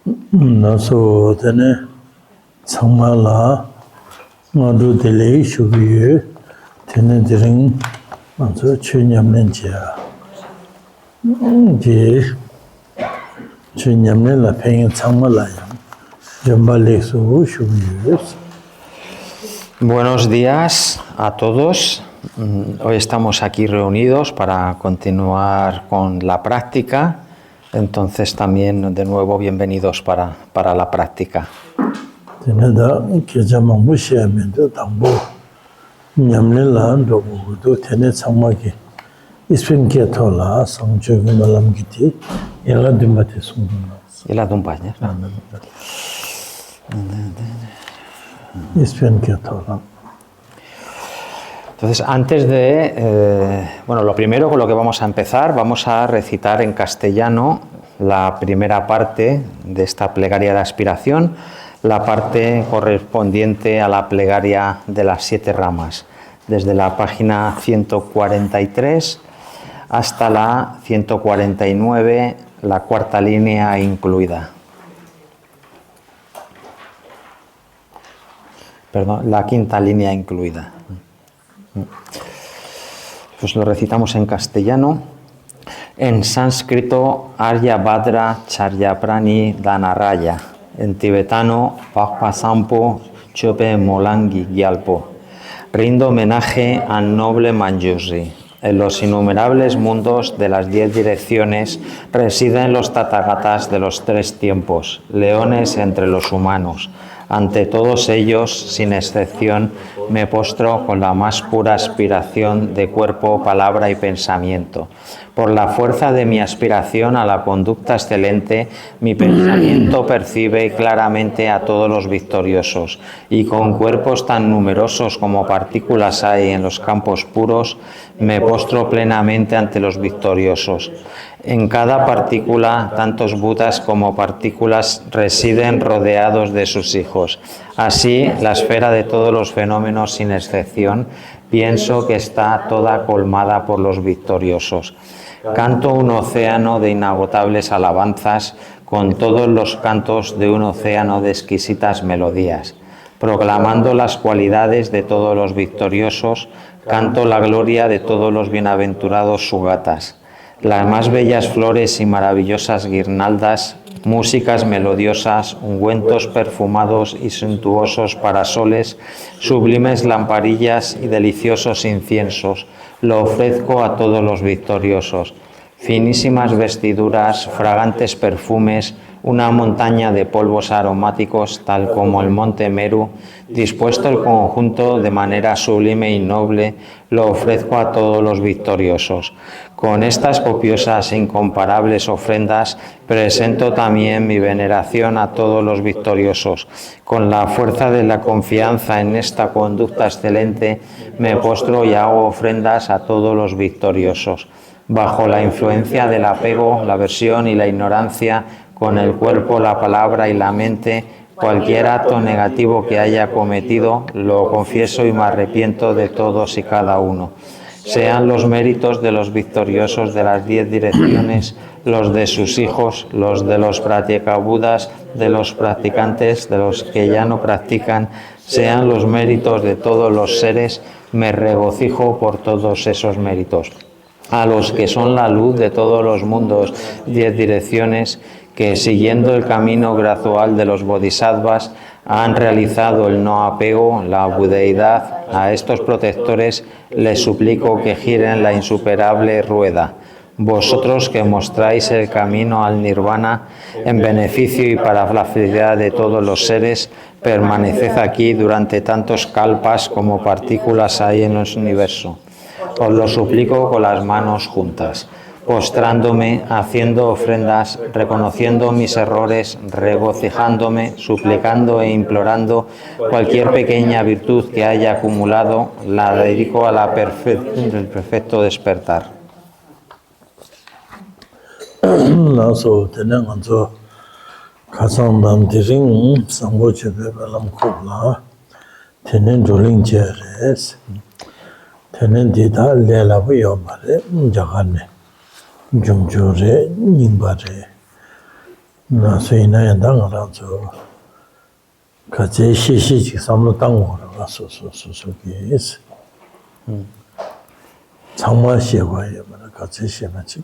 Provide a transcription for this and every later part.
나서 되네 정말라 모두 delay should 되는 드링 먼저 주념는 지야 이제 주념는 라팽이 정말라요 점발레수 should Buenos días a todos. Hoy estamos aquí reunidos para continuar con la práctica. Entonces también de nuevo bienvenidos para la práctica. Y la tumpaña. Entonces, antes de... lo primero con lo que vamos a empezar, vamos a recitar en castellano la primera parte de esta plegaria de aspiración, la parte correspondiente a la plegaria de las 7 ramas, desde la página 143 hasta la 149, la cuarta línea incluida. Perdón, la quinta línea incluida. Pues lo recitamos en castellano. En sánscrito, Aryabhadra Charyaprani Dhanaraya. En tibetano, Vajpasampo Chope Molangi Gyalpo. Rindo homenaje al noble Manjushri. En los innumerables mundos de las 10 direcciones residen los Tathagatas de los 3 tiempos, leones entre los humanos. Ante todos ellos, sin excepción, me postro con la más pura aspiración de cuerpo, palabra y pensamiento. Por la fuerza de mi aspiración a la conducta excelente, mi pensamiento percibe claramente a todos los victoriosos, y con cuerpos tan numerosos como partículas hay en los campos puros, me postro plenamente ante los victoriosos. En cada partícula, tantos Budas como partículas residen rodeados de sus hijos. Así, la esfera de todos los fenómenos, sin excepción, pienso que está toda colmada por los victoriosos. Canto un océano de inagotables alabanzas con todos los cantos de un océano de exquisitas melodías. Proclamando las cualidades de todos los victoriosos, canto la gloria de todos los bienaventurados sugatas. Las más bellas flores y maravillosas guirnaldas, músicas melodiosas, ungüentos perfumados y suntuosos parasoles, sublimes lamparillas y deliciosos inciensos, lo ofrezco a todos los victoriosos. Finísimas vestiduras, fragantes perfumes, una montaña de polvos aromáticos, tal como el monte Meru, dispuesto el conjunto de manera sublime y noble, lo ofrezco a todos los victoriosos. Con estas copiosas e incomparables ofrendas, presento también mi veneración a todos los victoriosos. Con la fuerza de la confianza en esta conducta excelente, me postro y hago ofrendas a todos los victoriosos. Bajo la influencia del apego, la aversión y la ignorancia, con el cuerpo, la palabra y la mente, cualquier acto negativo que haya cometido, lo confieso y me arrepiento de todos y cada uno. Sean los méritos de los victoriosos de las 10 direcciones, los de sus hijos, los de los pratyekabudas, de los practicantes, de los que ya no practican, sean los méritos de todos los seres, me regocijo por todos esos méritos. A los que son la luz de todos los mundos, 10 direcciones, que siguiendo el camino gradual de los bodhisattvas han realizado el no apego, la budeidad, a estos protectores les suplico que giren la insuperable rueda. Vosotros que mostráis el camino al nirvana en beneficio y para la felicidad de todos los seres, permaneced aquí durante tantos kalpas como partículas hay en el universo. Os lo suplico con las manos juntas, postrándome, haciendo ofrendas, reconociendo mis errores, regocijándome, suplicando e implorando cualquier pequeña virtud que haya acumulado, la dedico a la del perfecto despertar. Tenen dida lela bu yomare jagane jumjore nimbare 나 수인나야 당하라서 같이 시시지 삼로 당고라 소소소소게 정말 시와요 같이 시마치.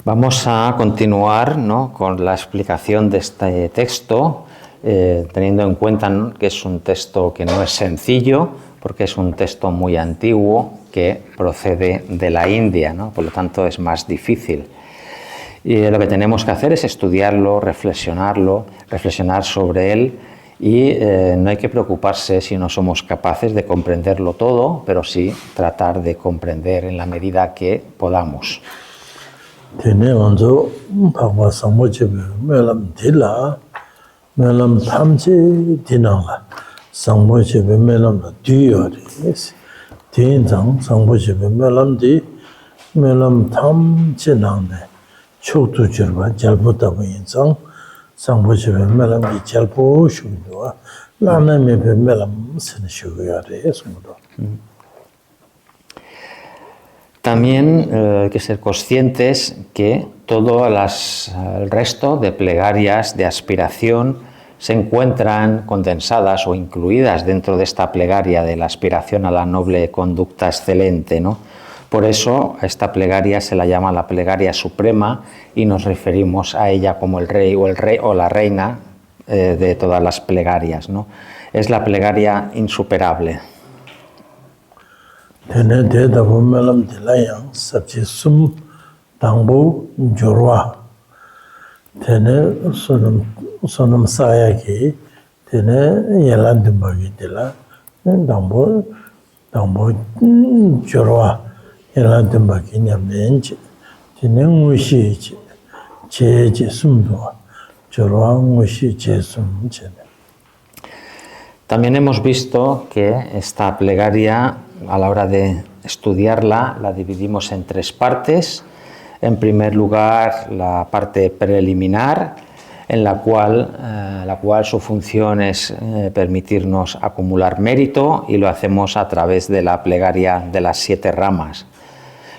Vamos a continuar, ¿no?, con la explicación de este texto, teniendo en cuenta, ¿no?, que es un texto que no es sencillo, porque es un texto muy antiguo que procede de la India, ¿no? Por lo tanto es más difícil. Y lo que tenemos que hacer es estudiarlo, reflexionar sobre él, y no hay que preocuparse si no somos capaces de comprenderlo todo, pero sí tratar de comprender en la medida que podamos. Tene onzo pagwa samboche melam dila melam tamche dinala samboche melam la duyores tinzang samboche melam di melam tamche nangde choktu jirba jalbuta yinzang samboche melam di jalbu shugwa lana me melam sen shugare sumudo. También hay que ser conscientes que todo el resto de plegarias de aspiración se encuentran condensadas o incluidas dentro de esta plegaria de la aspiración a la noble conducta excelente, ¿no? Por eso a esta plegaria se la llama la plegaria suprema y nos referimos a ella como el rey o la reina de todas las plegarias, ¿no? Es la plegaria insuperable. Tene de melam dilayang sabji sum tangbo jorwa. Tene sonam sayaki tene yalandimagi dila tangbo jorwa yalandimagi nyamenji tene ngushi cheji sumdo jorwa ngushi che sum chene. También hemos visto que esta plegaria, a la hora de estudiarla, la dividimos en tres partes. En primer lugar, la parte preliminar, en la cual su función es permitirnos acumular mérito, y lo hacemos a través de la plegaria de las 7 ramas.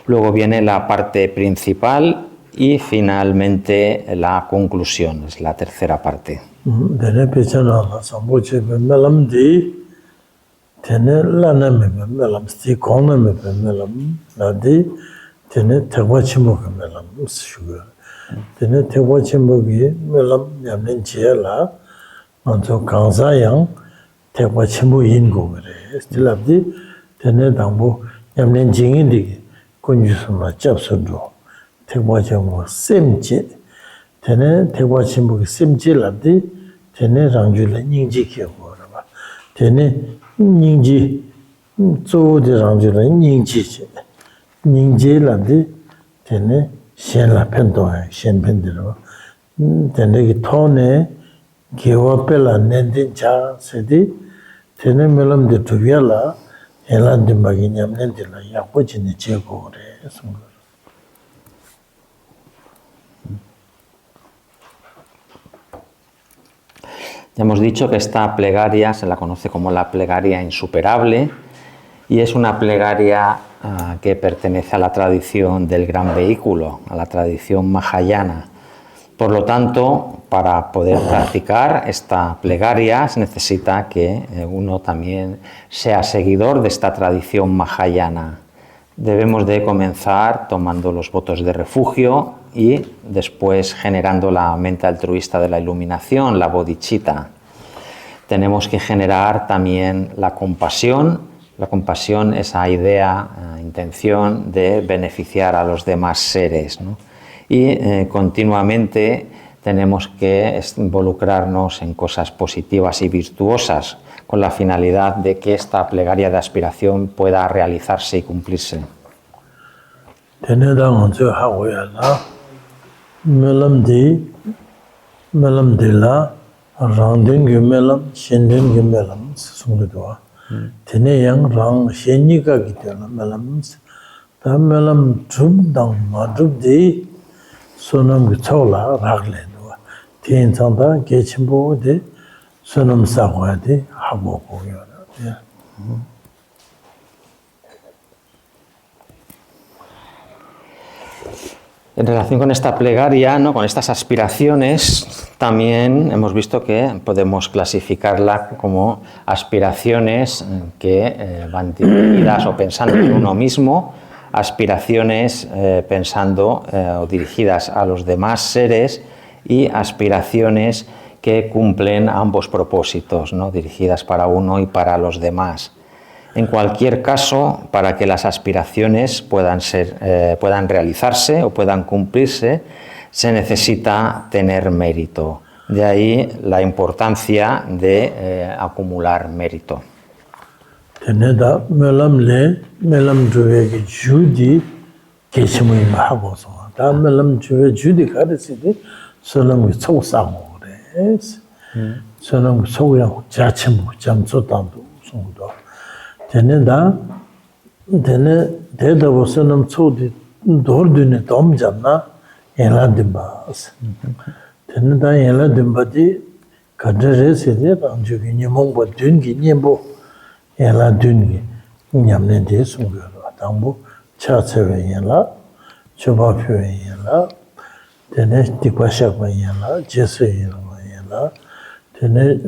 Luego viene la parte principal y finalmente la conclusión, es la tercera parte. Tene pechana samboche melam di tene lana melam sti kona melam la di tene tegwa chimbo melam shuga tene tegwa chimbo gi melam yamnen che la anzo kanza yang tegwa chimbo yin go re stilabdi tene dambo yamnen jingi di kunju suma chapsundo tegwa chimbo semche tene tegwa chimbo gi semche labdi tene rangju la nyingji kya go ra tene nyingji zo de rangju la nyingji che nyingji labdi tene shen la pendo shen pendiro tene ki tone gewa pela nendin cha sedi tene melam de tubya la elan de magi nyam nendin la yakpo chine che go re sungur. Ya hemos dicho que esta plegaria se la conoce como la plegaria insuperable, y es una plegaria que pertenece a la tradición del gran vehículo, a la tradición mahayana. Por lo tanto, para poder practicar esta plegaria se necesita que uno también sea seguidor de esta tradición mahayana. Debemos de comenzar tomando los votos de refugio y después generando la mente altruista de la iluminación, la bodhicitta. Tenemos que generar también la compasión. La compasión, esa idea, intención de beneficiar a los demás seres, ¿no? Y continuamente tenemos que involucrarnos en cosas positivas y virtuosas, con la finalidad de que esta plegaria de aspiración pueda realizarse y cumplirse. Tene yang rang shenika kitana melam ta melam drum dang ma drum de sonam ki chola ragle no tin chanda gechimbo de sonam sagwa de habo ko ya. En relación con esta plegaria, ¿no? Con estas aspiraciones, también hemos visto que podemos clasificarla como aspiraciones que van dirigidas o pensando en uno mismo, aspiraciones pensando o dirigidas a los demás seres y aspiraciones que cumplen ambos propósitos, ¿no? Dirigidas para uno y para los demás. En cualquier caso, para que las aspiraciones puedan realizarse o puedan cumplirse, se necesita tener mérito. De ahí la importancia de acumular mérito. Teneda melam juve judi keshimui mahaboso. Da melam juve judi karisidi sonam tsosangores. Sonam tsoya jachimu jamso tandu songdo. Teneda dedabo sonam tsodi dordune domjanna eladibas. Teneda eladibadi kadresidi ranjugi nyemongba dungi nyembo yela dungi nyamne de sungyo tambo chachewe yela chobapyo yela tene tikwashakwa yela jesu yela tene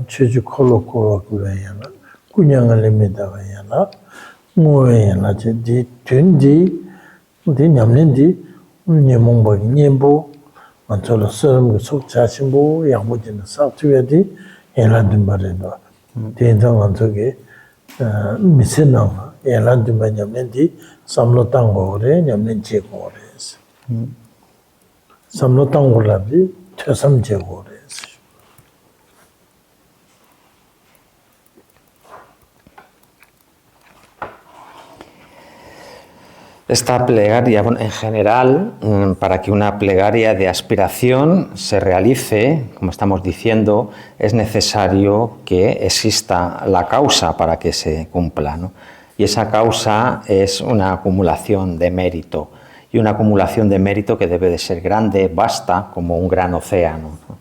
chuju kolo kuwa yela kunyanga limitawa yela ngowe yela di dundi di nyamne di nyemongba nyembo manchola saram sok chachimbo yangbo jina saktuya di yela dumbarindo tenjang anchoge 미세나 엘란드만 냠nen디 삼로땅고래 냠nen지 고래스 삼로땅고라비 퇴삼제 고래스 Esta plegaria, bueno, en general, para que una plegaria de aspiración se realice, como estamos diciendo, es necesario que exista la causa para que se cumpla, ¿no? Y esa causa es una acumulación de mérito, y una acumulación de mérito que debe de ser grande, vasta, como un gran océano, ¿no?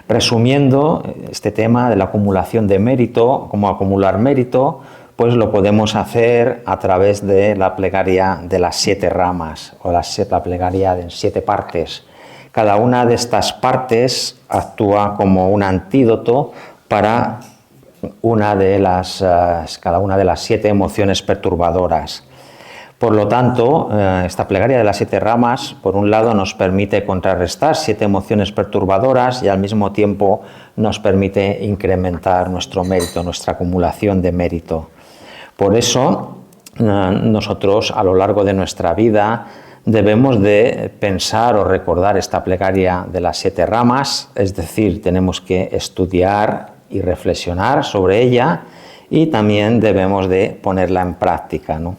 Resumiendo este tema de la acumulación de mérito, cómo acumular mérito, pues lo podemos hacer a través de la plegaria de las 7 ramas o la plegaria en 7 partes. Cada una de estas partes actúa como un antídoto para cada una de las 7 emociones perturbadoras. Por lo tanto, esta plegaria de las 7 ramas, por un lado, nos permite contrarrestar 7 emociones perturbadoras y al mismo tiempo nos permite incrementar nuestro mérito, nuestra acumulación de mérito. Por eso, nosotros a lo largo de nuestra vida debemos de pensar o recordar esta plegaria de las 7 ramas, es decir, tenemos que estudiar y reflexionar sobre ella y también debemos de ponerla en práctica, ¿no?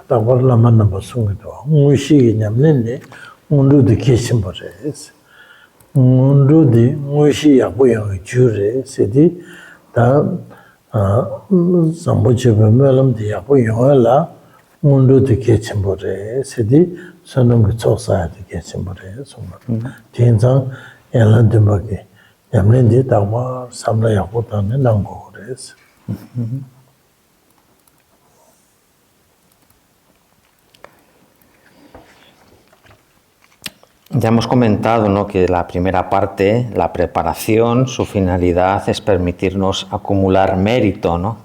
Tawar lama namba sungido, nguishi nyamnene, ngundu di kishimbares. Ngundu di nguishi yakbo yangi jure, sedi, da zambu chebe melam di yakbo yangala, ngundu di kishimbares, sedi, sonam ki choksaya di kishimbares. Tenzang, elan dimbagi, nyamnene di tawar samla yakbo tane nango res. Ya hemos comentado, ¿no?, que la primera parte, la preparación, su finalidad es permitirnos acumular mérito, ¿no?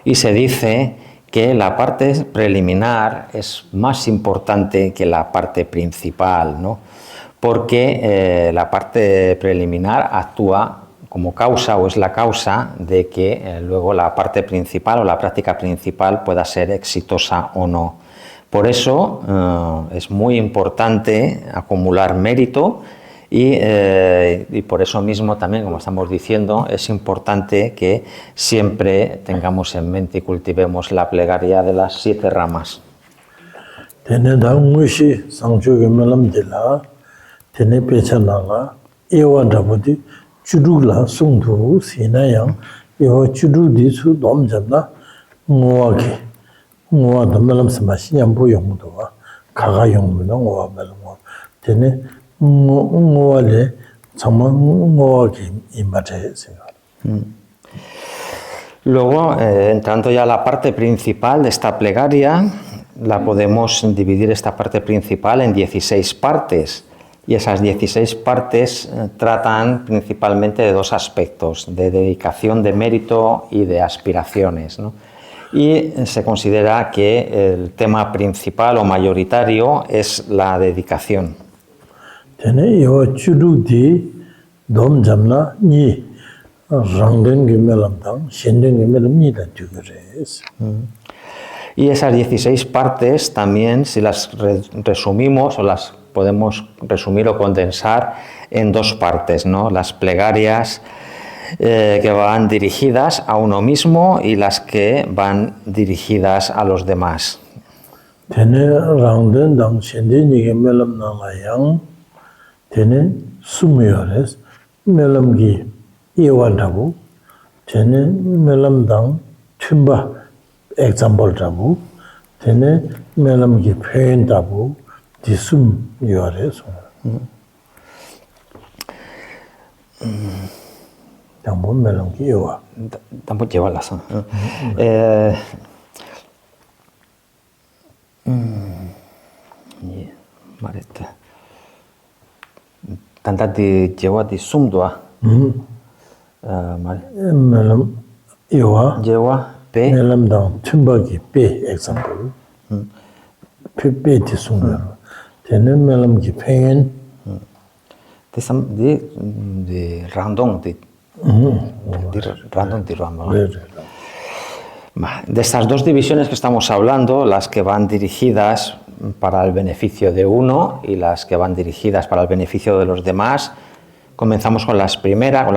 Y se dice que la parte preliminar es más importante que la parte principal, ¿no? Porque la parte preliminar actúa como causa o es la causa de que luego la parte principal o la práctica principal pueda ser exitosa o no. Por eso es muy importante acumular mérito y por eso mismo también, como estamos diciendo, es importante que siempre tengamos en mente y cultivemos la plegaria de las 7 ramas. Ngowa melam samashi nyambu yongdowa, kaga yongmuna ngowa melam. Tene ngowa le 정말 뭐하게 임하게 생각. Luego, entrando ya a la parte principal de esta plegaria, la podemos dividir esta parte principal en 16 partes. Y esas 16 partes tratan principalmente de dos aspectos, de dedicación, de mérito y de aspiraciones, ¿no? Y se considera que el tema principal o mayoritario es la dedicación. Tene yo churudi dom jamna ni rangden gemelamdang shenden gemelam ni da tugres. Y esas 16 partes también, si las resumimos o las podemos resumir o condensar en dos partes, ¿no? Las plegarias que van dirigidas a uno mismo y las que van dirigidas a los demás. Tene rangden dang shenden gemelam na layang tene sumyores melam gi yewandabu tene melam dang tumba example tabu tene melam gi phen tabu disum yores. Tambo melam gi yewa. Tampoco lleva la san. Mareta. Tanta di lleva di sumdua. Melam yewa Lleva pe. melam dang tumba gi pe example. Pe disum yor. Tene melam gi phen De random, de random, de random. De estas dos divisiones que estamos hablando, las que van dirigidas para el beneficio de uno y las que van dirigidas para el beneficio de los demás, comenzamos con la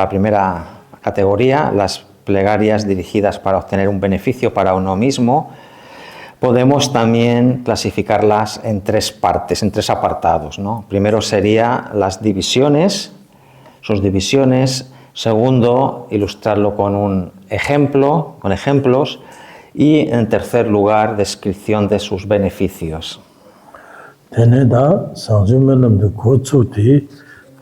primera categoría, las plegarias dirigidas para obtener un beneficio para uno mismo. Podemos también clasificarlas en tres partes, en tres apartados, ¿no? Primero sería las divisiones, sus divisiones. Segundo, ilustrarlo con un ejemplo, con ejemplos. Y en tercer lugar, descripción de sus beneficios. Teneda sanjumelam de gochuti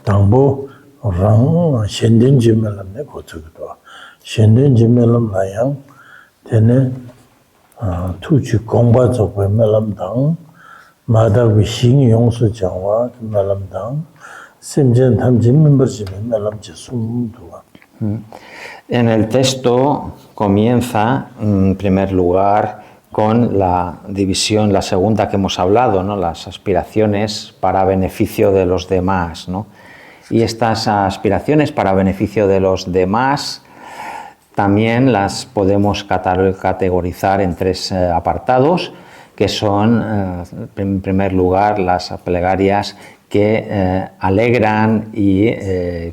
tambo rang shenden jimelam ne gochugdo. Shenden jimelam layang tene tuchi gongba zokwe melam dang madawi xing yongsu jangwa melam dang semjen tamjin memberji melam je sumduwa. En el texto comienza, en primer lugar, con la división, la segunda que hemos hablado, ¿no? Las aspiraciones para beneficio de los demás, ¿no? Y estas aspiraciones para beneficio de los demás también las podemos categorizar en tres apartados, que son, en primer lugar, las plegarias que alegran y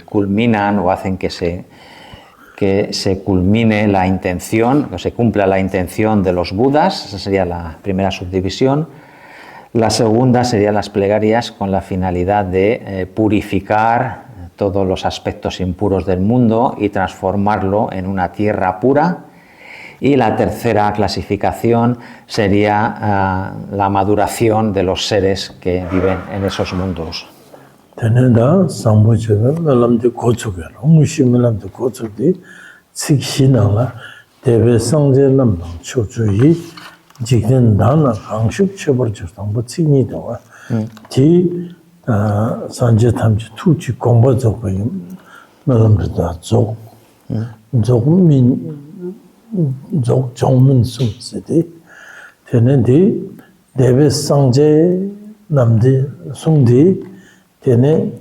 culminan o hacen que se culmine la intención, que se cumpla la intención de los Budas. Esa sería la primera subdivisión. La segunda serían las plegarias con la finalidad de purificar todos los aspectos impuros del mundo y transformarlo en una tierra pura. Y la tercera clasificación sería la maduración de los seres que viven en esos mundos. Teneda sambuchega melamde gochugero mushi melamde gochugdi siksinala debe sangje namdang chochuyi jigden dana angshuk cheborjur tangbo tsikni dawa di sanje tamji tuchi gongba zogbayi melamde da zog zongmen sumsidi tenedi debe sangje namdi sungdi tene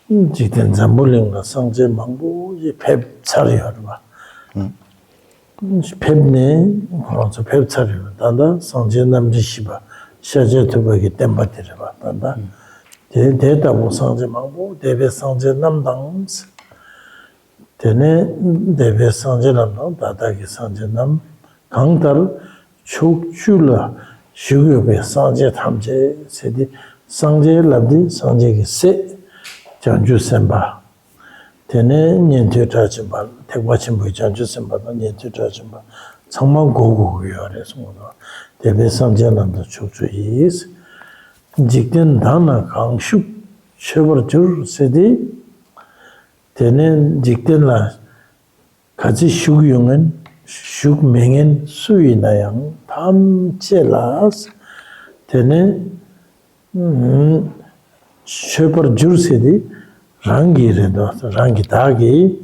jikden zambulinga sangje mangbo ye pep chariyorwa. Pepne kronso pep chariyorwa. Tanda sangje namji shiba shaje tubagi temba tirwa. Tanda detabu sangje mangbo debe sangje namdangs. Tene debe sangje namdang dadagi sangje nam kangdal chukchula shugyobe sangje tamje sedi sangje labdi sangje ki se janju senpa tene nyentyo trachimpa tekwa chimbo janju senpa na nyentyo trachimpa changma gogo yore songo tebe sangje labda chokcho is jikden dana kangshuk chebar jur sedi tenen jiktenla kachi shuk yungen, shuk mengen sui nayang tam chelas, tenen shepar jursedi rangi redo, rangi dagi,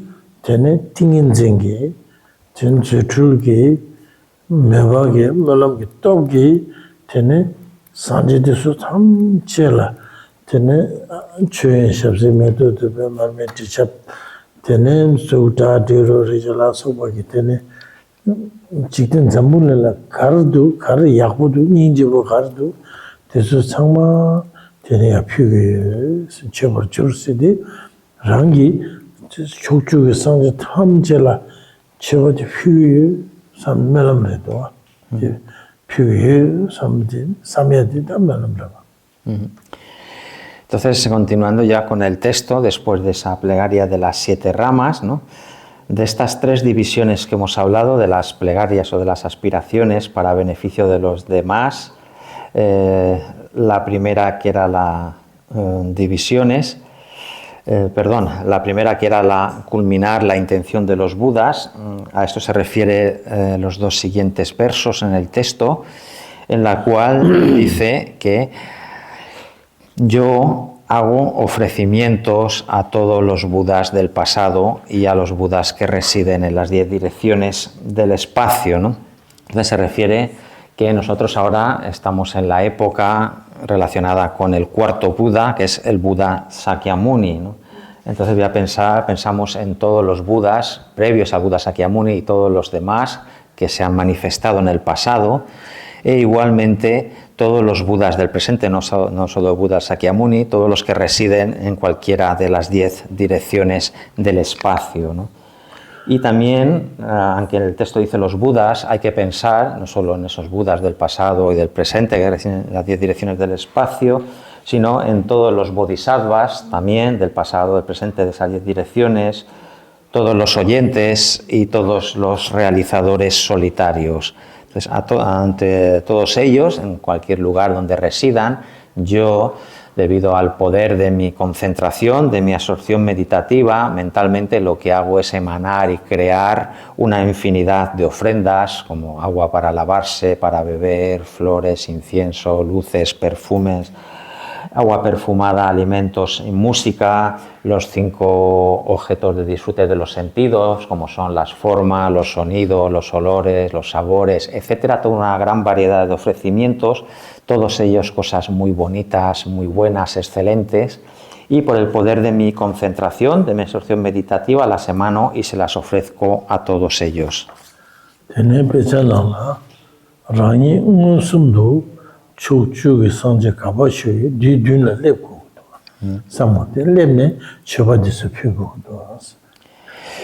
tenen tingin zengi, ten zutulgi, mewagi, melamgi topgi, tenen sanje desu tam chela, tenen chuyen shabse medo dube marme dichap, tenen sukta diro rijala sobagi, tenen jikten zambulela kardu, kar yakbudu, ninjibu kardu, desu changma tenen ya pyugi chebar jursidi, rangi chokchugi sanje tam chela, chebati pyugi sam melam redo, pyugi samyadi da melam redo. Entonces, continuando ya con el texto, después de esa plegaria de las 7 ramas, ¿no? De estas 3 divisiones que hemos hablado, de las plegarias o de las aspiraciones para beneficio de los demás, la primera que era la la primera que era culminar la intención de los Budas, a esto se refiere los 2 siguientes versos en el texto, en la cual dice que yo hago ofrecimientos a todos los Budas del pasado y a los Budas que residen en las 10 direcciones del espacio, ¿no? Entonces se refiere que nosotros ahora estamos en la época relacionada con el 4.º Buda, que es el Buda Sakyamuni, ¿no? Entonces pensamos en todos los Budas previos al Buda Sakyamuni y todos los demás que se han manifestado en el pasado, e igualmente todos los Budas del presente, no solo el Buda Sakyamuni, todos los que residen en cualquiera de las 10 direcciones del espacio, ¿no? Y también, aunque el texto dice los Budas, hay que pensar no solo en esos Budas del pasado y del presente, que residen en las 10 direcciones del espacio, sino en todos los Bodhisattvas también del pasado, del presente, de esas 10 direcciones, todos los oyentes y todos los realizadores solitarios. Entonces, ante todos ellos, en cualquier lugar donde residan, yo, debido al poder de mi concentración, de mi absorción meditativa, mentalmente lo que hago es emanar y crear una infinidad de ofrendas, como agua para lavarse, para beber, flores, incienso, luces, perfumes, agua perfumada, alimentos y música, los 5 objetos de disfrute de los sentidos, como son las formas, los sonidos, los olores, los sabores, etcétera, toda una gran variedad de ofrecimientos, todos ellos cosas muy bonitas, muy buenas, excelentes, y por el poder de mi concentración, de mi absorción meditativa, las emano y se las ofrezco a todos ellos. Chukchugi sanje kaba shuyi, di dunla lep kukudwa. Samwate lepne choba disu pyu kukudwa.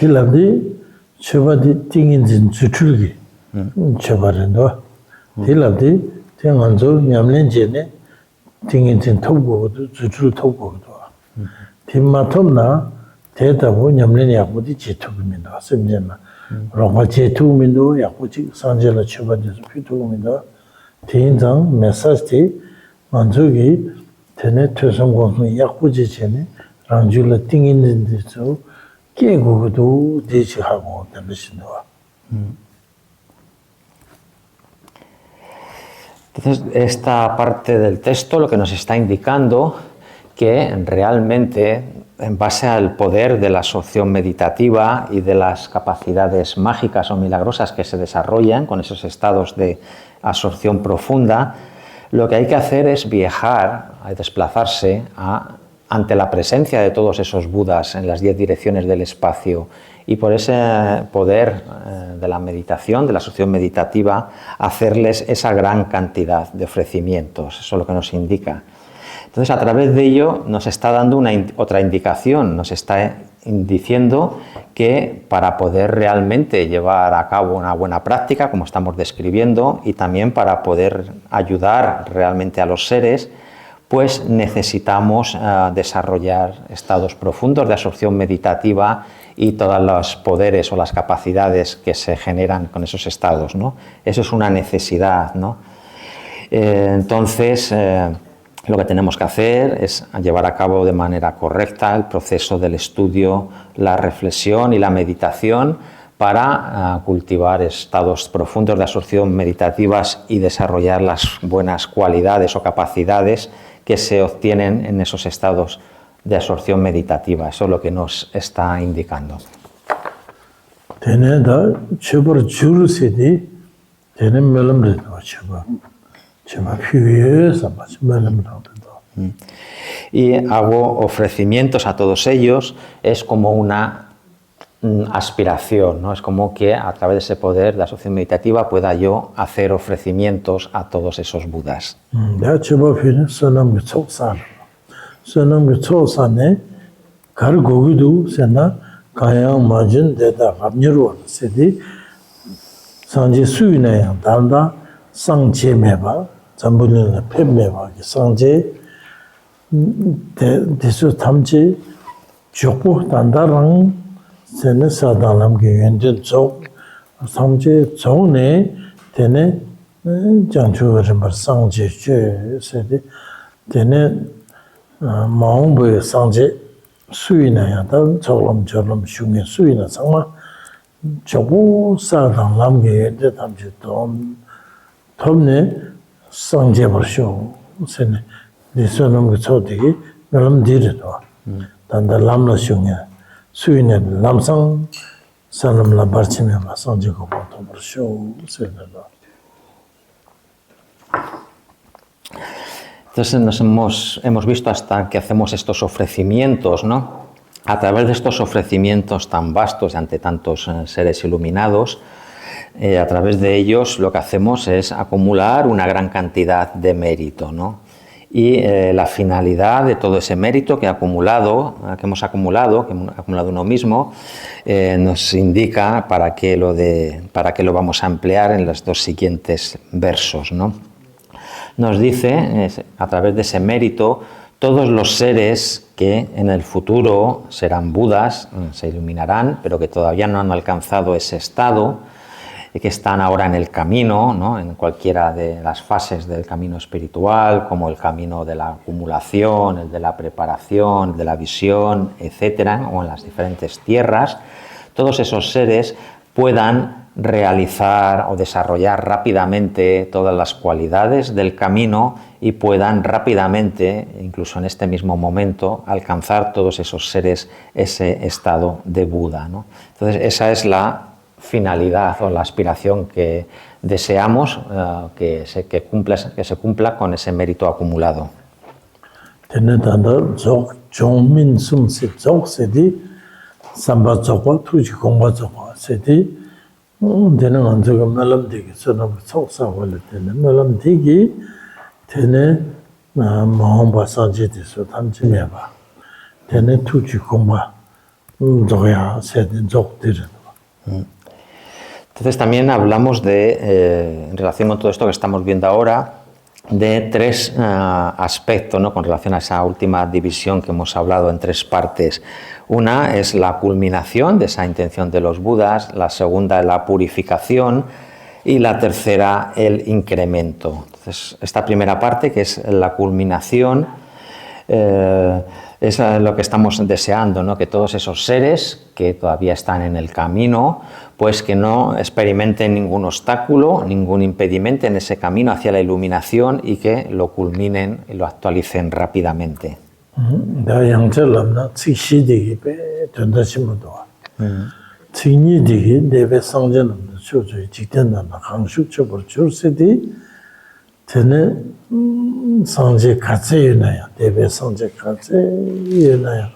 Hilabdi choba di tingin zin zutulgi choba rindwa. Hilabdi ting anzo nyamlen jene tingin zin top kukudwa, zutul top kukudwa. Ti matomna te tabu nyamlen yakbu di jitu kumindwa, simjena. Rongwa jitu kumindwa, yakbu chik sanje la choba disu pyu kumindwa. 대인장 메시지 만족이 되네 퇴성공은 약부지체네 랑줄라 띵인데서 깨고도 대시하고 되는신도. Entonces, esta parte del texto lo que nos está indicando que realmente, en base al poder de la absorción meditativa y de las capacidades mágicas o milagrosas que se desarrollan con esos estados de absorción profunda, lo que hay que hacer es viajar, desplazarse ante la presencia de todos esos Budas en las 10 direcciones del espacio, y por ese poder de la meditación, de la absorción meditativa, hacerles esa gran cantidad de ofrecimientos. Eso es lo que nos indica. Entonces, a través de ello nos está dando otra indicación, nos está diciendo que para poder realmente llevar a cabo una buena práctica, como estamos describiendo, y también para poder ayudar realmente a los seres, pues necesitamos desarrollar estados profundos de absorción meditativa y todos los poderes o las capacidades que se generan con esos estados, ¿no? Eso es una necesidad, ¿no? Entonces, lo que tenemos que hacer es llevar a cabo de manera correcta el proceso del estudio, la reflexión y la meditación para cultivar estados profundos de absorción meditativas y desarrollar las buenas cualidades o capacidades que se obtienen en esos estados de absorción meditativa. Eso es lo que nos está indicando. Y hago ofrecimientos a todos ellos, es como una aspiración, ¿no? Es como que a través de ese poder de asociación meditativa pueda yo hacer ofrecimientos a todos esos Budas. Sene sadalam ge yende zog samje zog ne tene janchu rimbar sangje che sede tene maungbo sangje suina ya da zoglam jorlam shunge suina sangma jobu sadalam ge yende tamje don tomne sangje barsho sene disonam ge chodi melam dire do danda lamla shunge 수인의 남성 사람라 barchime ma sanje ko boto show sedelo. Entonces hemos visto hasta que hacemos estos ofrecimientos, ¿no? A través de estos ofrecimientos tan vastos ante tantos seres iluminados, a través de ellos lo que hacemos es acumular una gran cantidad de mérito, ¿no? Y la finalidad de todo ese mérito que hemos acumulado uno mismo, nos indica para qué lo vamos a emplear en los dos siguientes versos, ¿no? Nos dice, a través de ese mérito, todos los seres que en el futuro serán Budas, se iluminarán, pero que todavía no han alcanzado ese estado, que están ahora en el camino, ¿no? En cualquiera de las fases del camino espiritual, como el camino de la acumulación, el de la preparación, el de la visión, etcétera, o en las diferentes tierras, todos esos seres puedan realizar o desarrollar rápidamente todas las cualidades del camino y puedan rápidamente, incluso en este mismo momento, alcanzar todos esos seres ese estado de Buda, ¿no? Entonces, esa es la finalidad o la aspiración que deseamos que se cumpla con ese mérito acumulado. Entonces también hablamos en relación con todo esto que estamos viendo ahora, de tres aspectos, ¿no? Con relación a esa última división que hemos hablado en tres partes. Una es la culminación de esa intención de los Budas, la segunda la purificación y la tercera el incremento. Entonces, esta primera parte, que es la culminación, es lo que estamos deseando, ¿no? Que todos esos seres que todavía están en el camino, pues que no experimenten ningún obstáculo, ningún impedimento en ese camino hacia la iluminación y que lo culminen y lo actualicen rápidamente. tene sanje katse yunaya, debe sanje katse yunaya,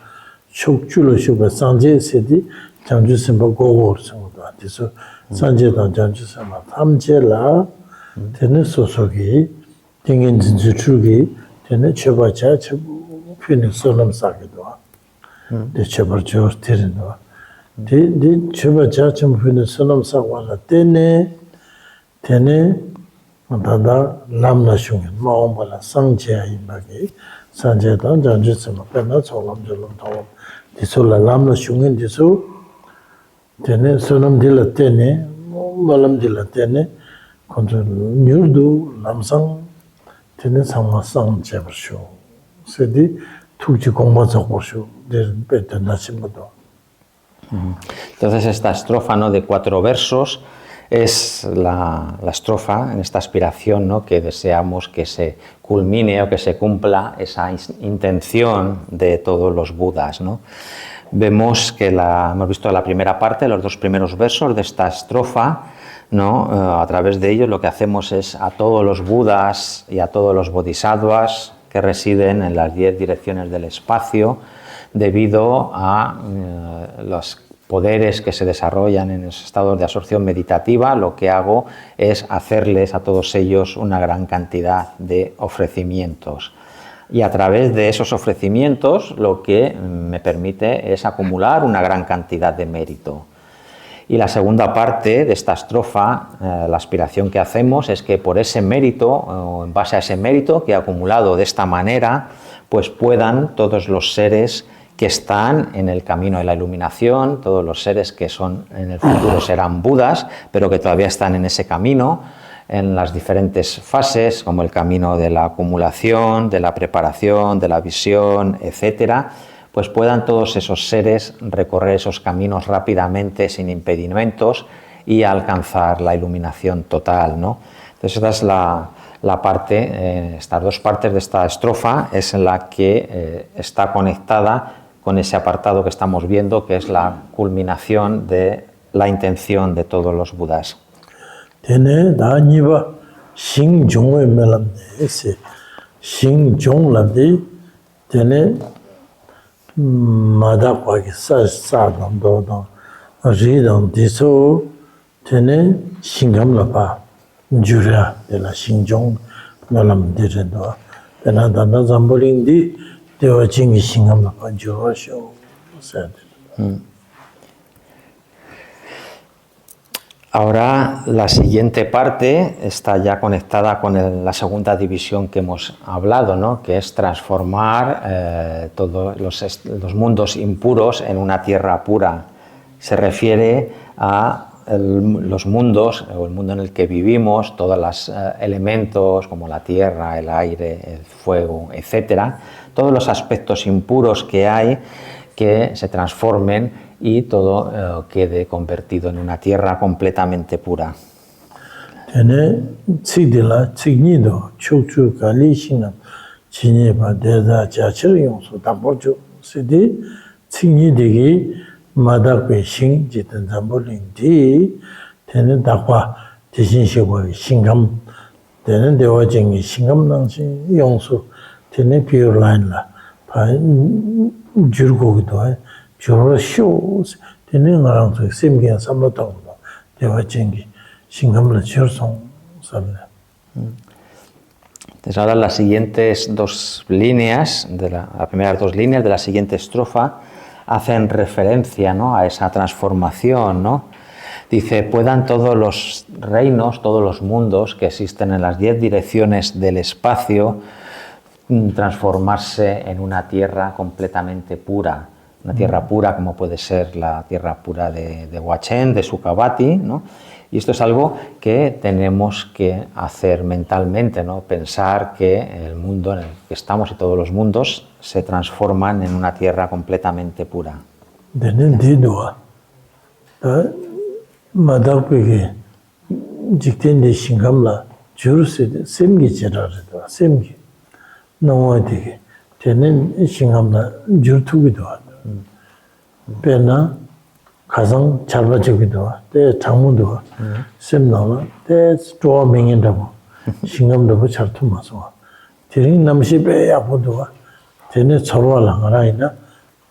chokchulo shubha sanje sedi janju simba gogor sangudwa, diso sanje dan janju simba tamche la tene sosogi, tingin zinzuchugi, tene cheba cha chebu pini sonam sakidwa, de chebar jor tirindwa. Di cheba cha chebu pini sonam sakwa la tene dada lamna shungi, maombala sangchaya imbagi, sangchaya dan janju tsima, pena cholam cholam cholam. Diso la lamna shungi diso, tene sonam dila tene, malam dila tene, koncho nyurdu lamsang, tene sama sang chebarsho. Sedi tukchi kongma zakorsho, de bete nachimodo. Entonces esta estrofa, ¿no?, de 4 versos es la estrofa en esta aspiración, ¿no?, que deseamos que se culmine o que se cumpla esa intención de todos los Budas, ¿no? Vemos que hemos visto la primera parte, los 2 primeros versos de esta estrofa, ¿no? A través de ellos lo que hacemos es a todos los Budas y a todos los Bodhisattvas que residen en las 10 direcciones del espacio, debido a los poderes que se desarrollan en esos estados de absorción meditativa, lo que hago es hacerles a todos ellos una gran cantidad de ofrecimientos. Y a través de esos ofrecimientos lo que me permite es acumular una gran cantidad de mérito. Y la segunda parte de esta estrofa, la aspiración que hacemos es que por ese mérito, o en base a ese mérito que he acumulado de esta manera, pues puedan todos los seres que están en el camino de la iluminación, todos los seres que son en el futuro serán Budas, pero que todavía están en ese camino, en las diferentes fases, como el camino de la acumulación, de la preparación, de la visión, etcétera, pues puedan todos esos seres recorrer esos caminos rápidamente, sin impedimentos, y alcanzar la iluminación total, ¿no? Entonces esta es la parte, estas 2 partes de esta estrofa es en la que está conectada con ese apartado que estamos viendo, que es la culminación de la intención de todos los Budas. Tene da niba shing jongwe melam ese shing jong lamdi tene mada kwa ki sa dang do dang ri dang diso tene shingam la pa jura de la shing jong melam de do tena da na zamboling di dewa jingi shingam la pa jura sho said. Ahora la siguiente parte está ya conectada con la segunda división que hemos hablado, ¿no?, que es transformar todos los mundos impuros en una tierra pura. Se refiere a los mundos, o el mundo en el que vivimos, todos los elementos como la tierra, el aire, el fuego, etcétera, todos los aspectos impuros que hay, que se transformen y todo quede convertido en una tierra completamente pura. Tene tsigdila tsignido chukchu kali shinam chinyeba deda jachir yonsu dambojo sidi tsignidigi madakwe shing jitan zambolin di tene dakwa tishin shigwa shingam tene dewa jengi shingam nangshin yonsu tene pure line la pa jurgogido jurgo shows tene ngarang su semgian samlo tawdo dewa jengi shingam la jursong sabla. Entonces ahora las siguientes 2 líneas, las primeras 2 líneas de la siguiente estrofa hacen referencia, ¿no?, a esa transformación, ¿no? Dice, puedan todos los reinos, todos los mundos que existen en las 10 direcciones del espacio transformarse en una tierra completamente pura. Una tierra pura como puede ser la tierra pura de Huachén, de Sukhavati, ¿no? Y esto es algo que tenemos que hacer mentalmente, ¿no? Pensar que el mundo en el que estamos y todos los mundos se transforman en una tierra completamente pura. 가장 잘 봐주기도 때 장문도 셈나라 때 좋아 명인다고 신감도 잘 통해서 드링 남시배 야고도 되네 서로랑 알아이나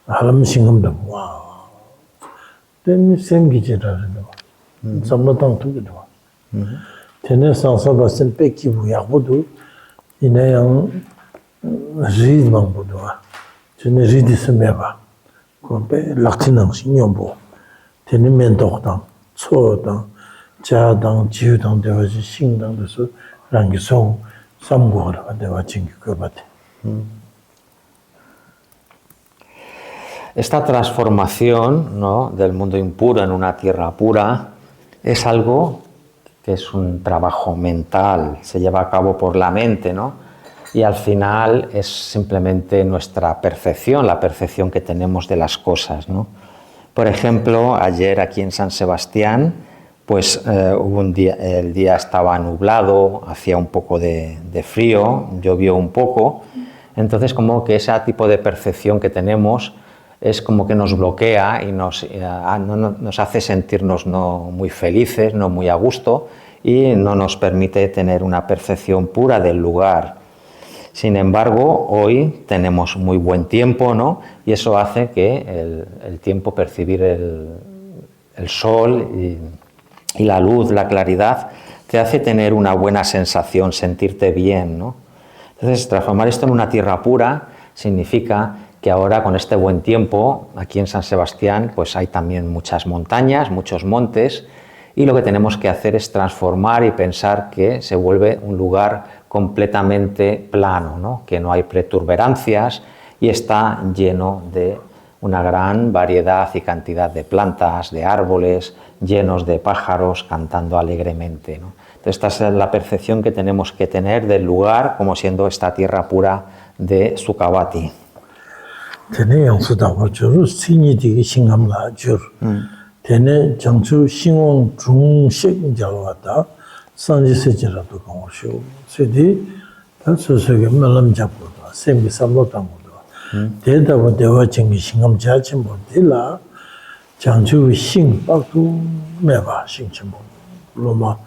하람 신감도 와 된 생기지라도 점로당 두기도 되네 상서가 셈 뺏기고 야고도 이내양 리드망보도 전에 리드스 매봐 그배 락티능 신용보 되는 면도당, 초당, 자당, 지유당 되어지 신당에서 랑기송 삼고를 되어 진기 그 같아. Esta transformación, ¿no?, del mundo impuro en una tierra pura es algo que es un trabajo mental, se lleva a cabo por la mente, ¿no? y al final es simplemente nuestra percepción, la percepción que tenemos de las cosas, ¿no? Por ejemplo, ayer aquí en San Sebastián, pues hubo un día, el día estaba nublado, hacía un poco de frío, llovió un poco, entonces como que ese tipo de percepción que tenemos es como que nos bloquea y nos hace sentirnos no muy felices, no muy a gusto y no nos permite tener una percepción pura del lugar. Sin embargo, hoy tenemos muy buen tiempo, ¿no? Y eso hace que el tiempo, percibir el sol y la luz, la claridad, te hace tener una buena sensación, sentirte bien, ¿no? Entonces, transformar esto en una tierra pura significa que ahora con este buen tiempo, aquí en San Sebastián, pues hay también muchas montañas, muchos montes, y lo que tenemos que hacer es transformar y pensar que se vuelve un lugar completamente plano, ¿no? Que no hay proturberancias y está lleno de una gran variedad y cantidad de plantas, de árboles, llenos de pájaros cantando alegremente, ¿no? Entonces, esta es la percepción que tenemos que tener del lugar como siendo esta tierra pura de Sukhavati. Tene yangsu dangpo churu sinyi digi shingam la jur. Tene jangchu shingwang chung shik jalwa da sanji sejiradu kongwa shu. Sudi dan susuge melam jabgo da, semgi samlo tangbo da. Dedabo dewa jengi shingam jachimbo di la jangchu shing bakdu meba shing chimbo. Loma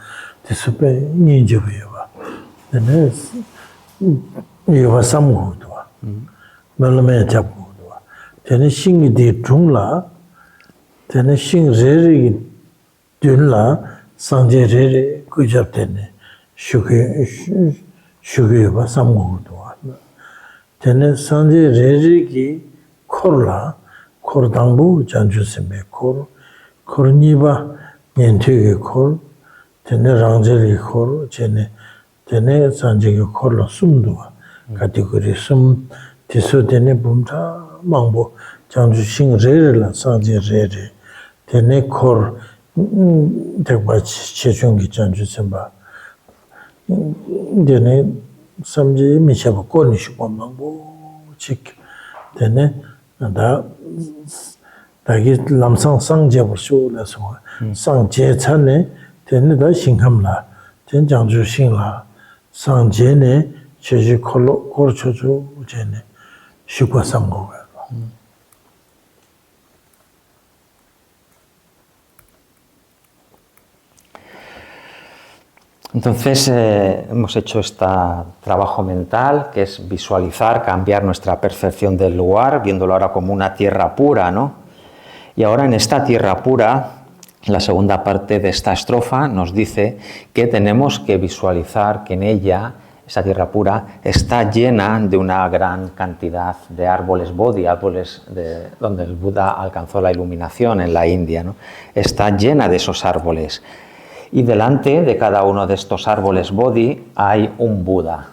disupe ninjibu yuwa. Tene yuwa samgo duwa. Melame jabgo. Tene shingi di chungla, tene shing reri dunla, sanje reri kujab tene shuki yuwa samgungu duwa. Tene sanje reri ki korla, kor dangbu janju simbe kor, kor niba nyentu ki kor, tene rangjeri ki kor, tene sanje ki korla sum duwa. Kategori sum, tisu tene bumta 망보 장주 싱 레레라 상제 레레 테네 콜 대바 체중기 장주 semba 데네 삼제 미샤바 코니시 망보 직 데네 나 다기 람상 상제 버쇼라서 상제 찬네 데네 다 싱함라 전 장주 싱라 상제네 제지 콜로 콜초주 제네 시과 상고 Entonces hemos hecho este trabajo mental, que es visualizar, cambiar nuestra percepción del lugar, viéndolo ahora como una tierra pura, ¿no? Y ahora en esta tierra pura, la segunda parte de esta estrofa nos dice que tenemos que visualizar que en ella, esa tierra pura, está llena de una gran cantidad de árboles bodhi, árboles donde el Buda alcanzó la iluminación en la India, ¿no? Está llena de esos árboles. Y delante de cada uno de estos árboles bodhi hay un Buda.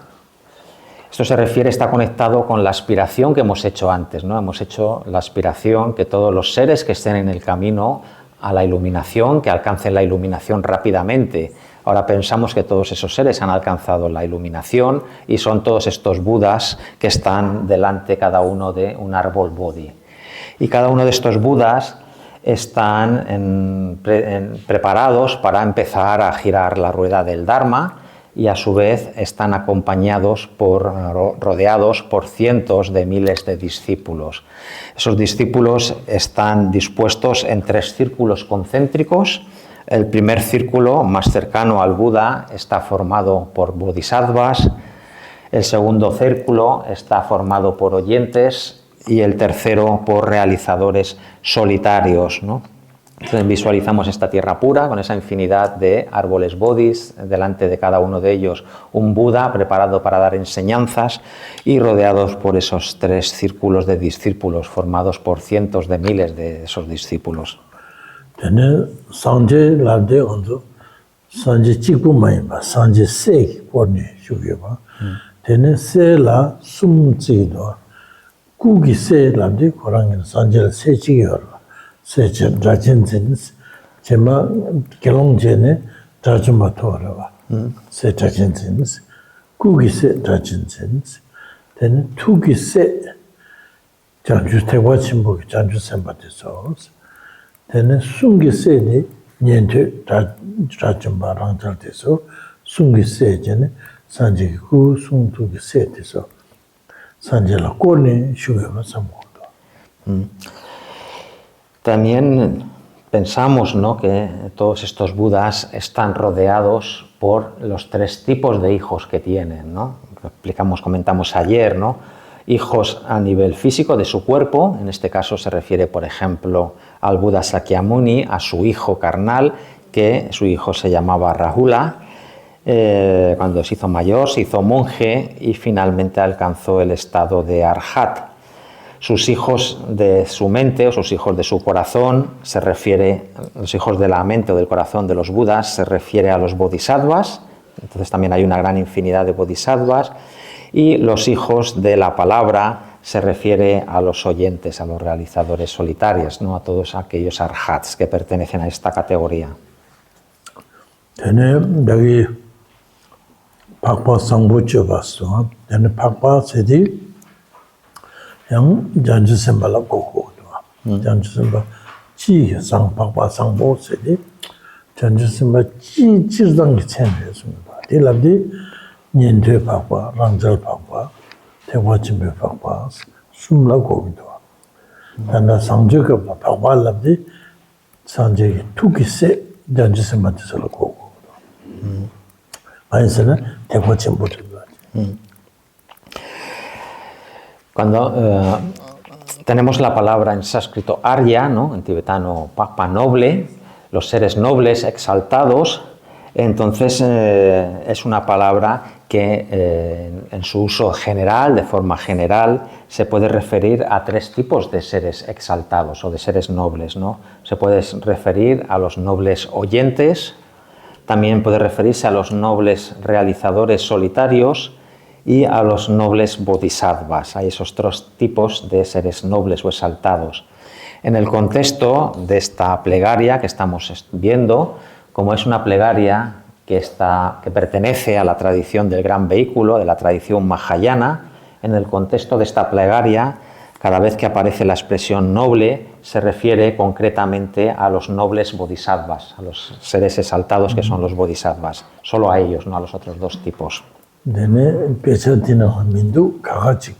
Esto se refiere, está conectado con la aspiración que hemos hecho antes, ¿no? Hemos hecho la aspiración que todos los seres que estén en el camino a la iluminación, que alcancen la iluminación rápidamente. Ahora pensamos que todos esos seres han alcanzado la iluminación y son todos estos Budas que están delante cada uno de un árbol bodhi. Y cada uno de estos Budas están preparados para empezar a girar la rueda del Dharma y a su vez están acompañados rodeados por cientos de miles de discípulos. Esos discípulos están dispuestos en 3 círculos concéntricos. El primer círculo, más cercano al Buda, está formado por bodhisattvas. El segundo círculo está formado por oyentes y el tercero por realizadores solitarios, ¿no? Entonces visualizamos esta tierra pura con esa infinidad de árboles bodhis, delante de cada uno de ellos un Buda preparado para dar enseñanzas y rodeados por esos 3 círculos de discípulos formados por cientos de miles de esos discípulos. Tene sanje labde onzo sanje chiku mayba sanje se porni shugeba tene se la sum chido kugi se labde korangin sanje se chiyor se rajin zins chema kelong jene rajumba thora se rajin zins kugise rajinzins, then tugise janju tewa chimbo janju semba desos, then sungise ni nyente rajimba rangjal deso, sungise jene sanje ku sung tugise deso, sanje la kone shugeba samodo. También pensamos, ¿no?, que todos estos Budas están rodeados por los tres tipos de hijos que tienen, ¿no? Comentamos ayer, ¿no? Hijos a nivel físico de su cuerpo, en este caso se refiere, por ejemplo, al Buda Sakyamuni, a su hijo carnal, que su hijo se llamaba Rahula. Cuando se hizo mayor, se hizo monje y finalmente alcanzó el estado de Arhat. Sus hijos de su mente o sus hijos de su corazón se refiere, los hijos de la mente o del corazón de los Budas se refiere a los bodhisattvas, entonces también hay una gran infinidad de bodhisattvas, y los hijos de la palabra se refiere a los oyentes, a los realizadores solitarios, ¿no?, a todos aquellos arhats que pertenecen a esta categoría. yang janju semba la koko janju semba chi sang pakpa sangbo se de janju semba chi chirdang ki chen re sumba de labdi nyendre pakpa rangjal pakpa tewa chimbe pakpa sum la koko do tanda sangje ka pakpa labdi sangje ki tuki se janju semba de la koko do ayesana tewa chimbo de. Cuando tenemos la palabra en sánscrito Arya, ¿no?, en tibetano Pakpa noble, los seres nobles, exaltados, entonces es una palabra que en su uso general, de forma general, se puede referir a tres tipos de seres exaltados o de seres nobles, ¿no? Se puede referir a los nobles oyentes, también puede referirse a los nobles realizadores solitarios, y a los nobles bodhisattvas. Hay esos tres tipos de seres nobles o exaltados. En el contexto de esta plegaria que estamos viendo, como es una plegaria que pertenece a la tradición del gran vehículo, de la tradición mahayana, en el contexto de esta plegaria, cada vez que aparece la expresión noble, se refiere concretamente a los nobles bodhisattvas, a los seres exaltados que son los bodhisattvas, solo a ellos, no a los otros dos tipos. Dene pecha dina mindu kagachik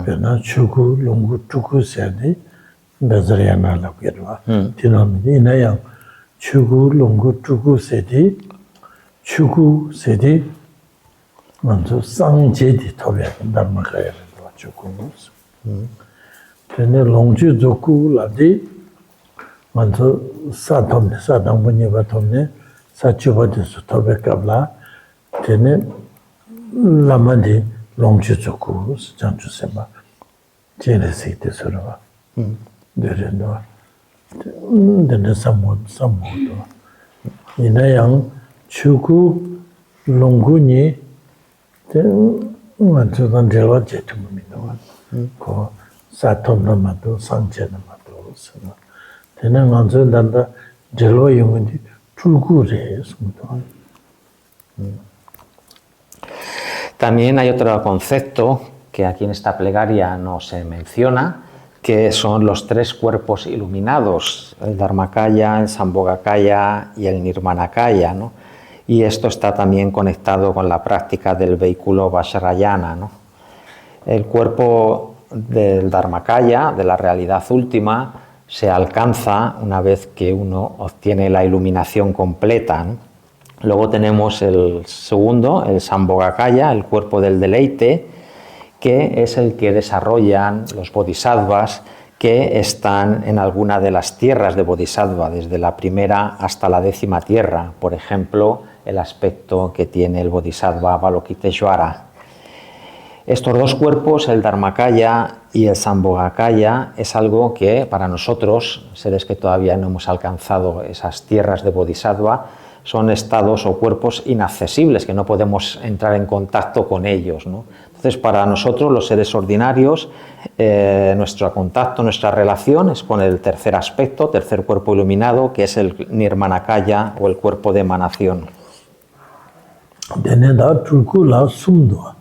pena chuku lungu chuku sedi bezariana la gerwa dina mindu inayang chuku lungu chuku sedi manzo sangje di tobe dharma kaya redwa chuku dene longju zoku ladi manzo sa tomne sa dangbo nyeba tomne sa chuba desu tobe kabla dene lama di longchu tsuku janju sema jene sikte surwa dere no dene sammo ina yang chuku longu ni nganchu dan dewa jetu mino ko satom na matu sangche na matu sema dene nganchu danda delwa yungi chuku re sumto. También hay otro concepto que aquí en esta plegaria no se menciona, que son los tres cuerpos iluminados, el Dharmakaya, el Sambhogakaya y el Nirmanakaya, ¿no? Y esto está también conectado con la práctica del vehículo Vajrayana, ¿no? El cuerpo del Dharmakaya, de la realidad última, se alcanza una vez que uno obtiene la iluminación completa, ¿no? Luego tenemos el segundo, el Sambhogakaya, el cuerpo del deleite, que es el que desarrollan los bodhisattvas que están en alguna de las tierras de bodhisattva, desde la primera hasta la 10ª tierra. Por ejemplo, el aspecto que tiene el bodhisattva Avalokiteshvara. Estos dos cuerpos, el Dharmakaya y el Sambhogakaya, es algo que para nosotros, seres que todavía no hemos alcanzado esas tierras de bodhisattva, son estados o cuerpos inaccesibles, que no podemos entrar en contacto con ellos, ¿no? Entonces, para nosotros, los seres ordinarios, nuestro contacto, nuestra relación es con el tercer aspecto, tercer cuerpo iluminado, que es el Nirmanakaya o el cuerpo de emanación. Tene da turku la sumdo,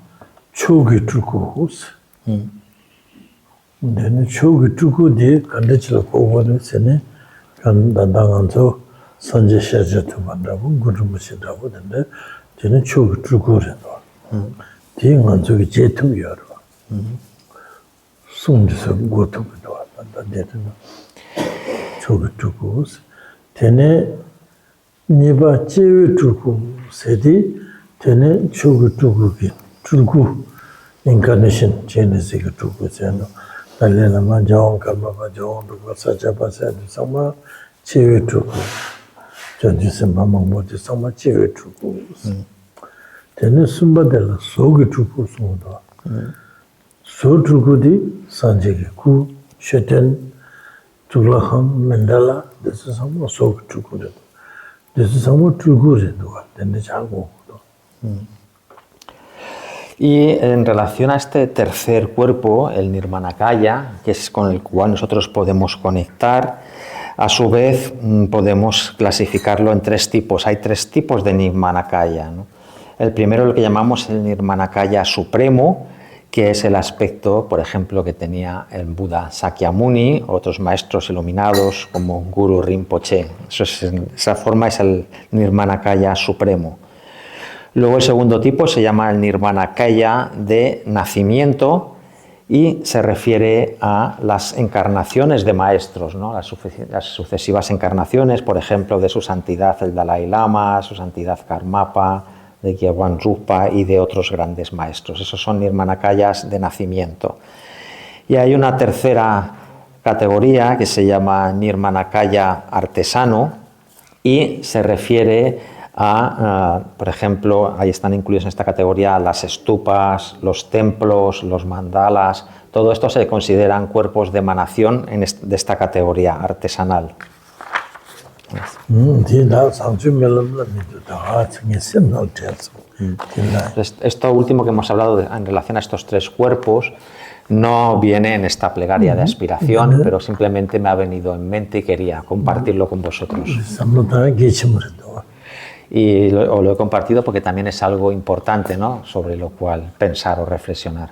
chogi turku hus. Tene chogi turku di kandachila kogore sene, kan dandanganzo sanje shajatu bandabu, gurumushi dabu dende, tene chogi turku rendo. Di nganzo ki jetum yorwa. Sumdisa gotu kudwa, danda chogi turku hus. Tene nipa chewe turku sedi, tene chogi turku ki turku incarnation chenesi ki turku seno. Dali nama jawang kalmapa jawang turku sajapa sedi sama chewe turku. Janji sempa mangpo di sama chewe turku. Tene sumba dela sogi turku sungudwa. So turku di sanje ki ku, sheten, tulakham, mendala, desi sama sogi turku redo. Desi sama turku redo, tene chago. Y en relación a este tercer cuerpo, el Nirmanakaya, que es con el cual nosotros podemos conectar, a su vez podemos clasificarlo en tres tipos. Hay tres tipos de Nirmanakaya, ¿no? El primero, lo que llamamos el Nirmanakaya supremo, que es el aspecto, por ejemplo, que tenía el Buda Sakyamuni, otros maestros iluminados como Guru Rinpoche. Esa forma es el Nirmanakaya supremo. Luego el segundo tipo se llama el Nirmanakaya de nacimiento y se refiere a las encarnaciones de maestros, ¿no? Las sucesivas encarnaciones, por ejemplo, de su santidad el Dalai Lama, su santidad Karmapa, de Gyalwang Rupa y de otros grandes maestros. Esos son Nirmanakayas de nacimiento. Y hay una tercera categoría que se llama Nirmanakaya artesano y se refiere por ejemplo, ahí están incluidos en esta categoría las estupas, los templos, los mandalas. Todo esto se consideran cuerpos de emanación de esta categoría artesanal. Esto último que hemos hablado en relación a estos tres cuerpos no viene en esta plegaria de aspiración, pero simplemente me ha venido en mente y quería compartirlo con vosotros. Y lo he compartido porque también es algo importante, ¿no?, sobre lo cual pensar o reflexionar.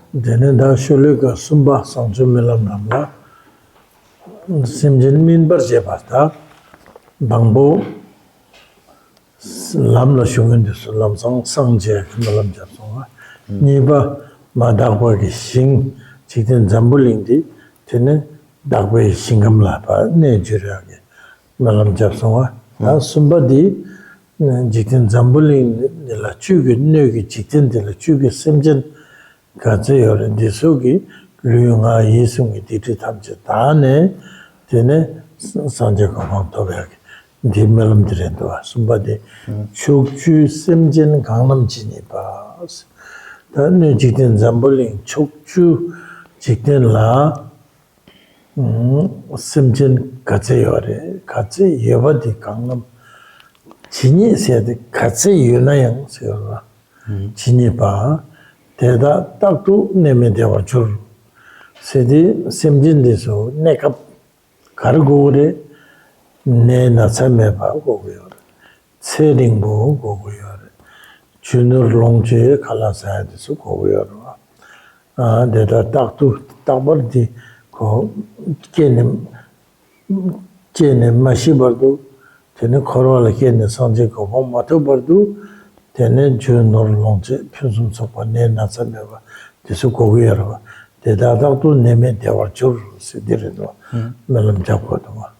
Jikten Zambuling la chugi nögi jikten de la chugi semjen gaze yore disogi luyunga yisungi diti tamche taane tene sanje kamang tobeyaki di melam direndwa sumbadi chukchu semjen gangnam jini baas taane jikten Zambuling chukchu jikten la semjen gaze yore gaze yewadi gangnam 진이 세대 같이 유나양 세요라 진이 봐 대다 딱도 내면 되어 줄 세디 셈진데서 내가 가르고래 내나 참에 봐고요 세링보 고고요 주너 롱제 갈라사야데서 고고요 대다 딱도 딱벌디 고 걔네 마시버도 tene korwala kene sanje kopo mato bardu tene jo norlongche pyunsum sokpa ne natsa mewa desu koguyarwa deda adakdu neme dewa chur sidiridwa melam jakwadwa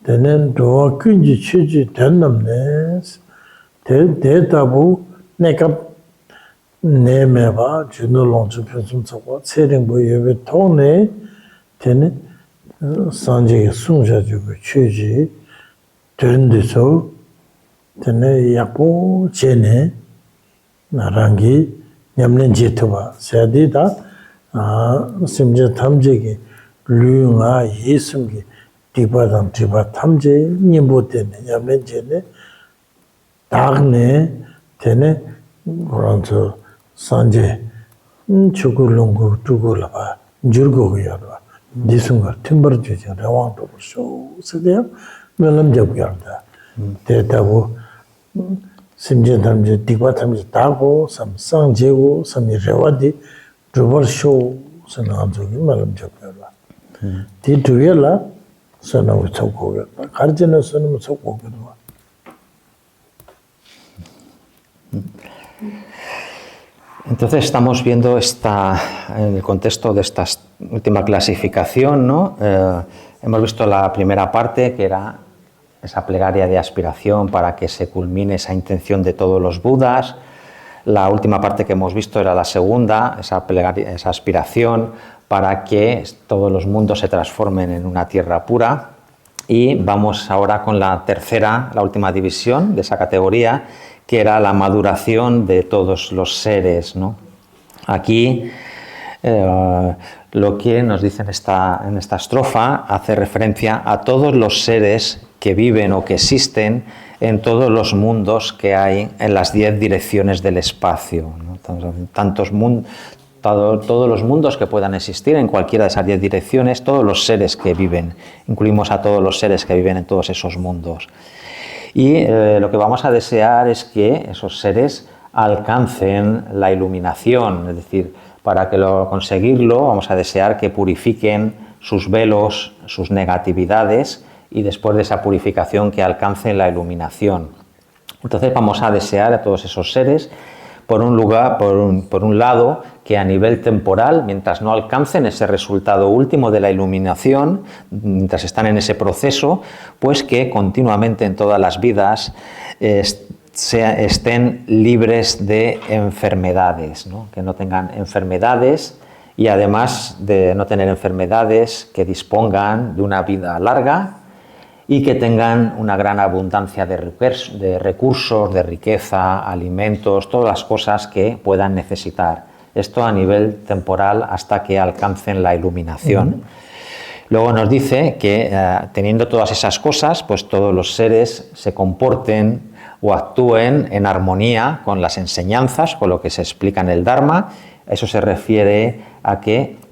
tene dowa kunji chuji tennamnes de tabu nekab ne mewa jo norlongche pyunsum sokpa tseringbo yewe tone tene sanje sungsha jugu chuji Töndeso, tene yakpo chene, narangi, nyamnen jetoba, sayadi da, simja tamjegi, luyunga, yesumgi, dikpadam, dikpa tamje, nyembo tene, nyamnen chene, dagne, tene, koranzo, sanje, chukulungu, chukulaba, njurgo yarwa, disunga, timbar juji, rawang tobo, so, sadaya, melam jab yarda. Tetabu 심지어 담지 디바탐지 다고 삼상제고 삼이 레와디 드버쇼 선한적이 말음 접혀라. 디두엘라 선하고 적고가 가르치는 선은 적고거든. Entonces estamos viendo en el contexto de esta última clasificación, ¿no? Hemos visto la primera parte, que era esa plegaria de aspiración para que se culmine esa intención de todos los Budas. La última parte que hemos visto era la segunda, esa plegaria, esa aspiración para que todos los mundos se transformen en una tierra pura. Y vamos ahora con la tercera, la última división de esa categoría, que era la maduración de todos los seres, ¿no? Aquí lo que nos dice en esta estrofa hace referencia a todos los seres que viven o que existen en todos los mundos que hay en las 10 direcciones del espacio, ¿no? Todos los mundos que puedan existir en cualquiera de esas 10 direcciones, todos los seres que viven, incluimos a todos los seres que viven en todos esos mundos. Y lo que vamos a desear es que esos seres alcancen la iluminación, es decir, para conseguirlo vamos a desear que purifiquen sus velos, sus negatividades, y después de esa purificación que alcancen la iluminación. Entonces vamos a desear a todos esos seres, por un lado, que a nivel temporal, mientras no alcancen ese resultado último de la iluminación, mientras están en ese proceso, pues que continuamente en todas las vidas estén libres de enfermedades, ¿no? Que no tengan enfermedades, y además de no tener enfermedades, que dispongan de una vida larga y que tengan una gran abundancia de recursos, de riqueza, alimentos, todas las cosas que puedan necesitar. Esto a nivel temporal hasta que alcancen la iluminación. Luego nos dice que teniendo todas esas cosas, pues todos los seres se comporten o actúen en armonía con las enseñanzas, con lo que se explica en el Dharma. Eso se refiere a que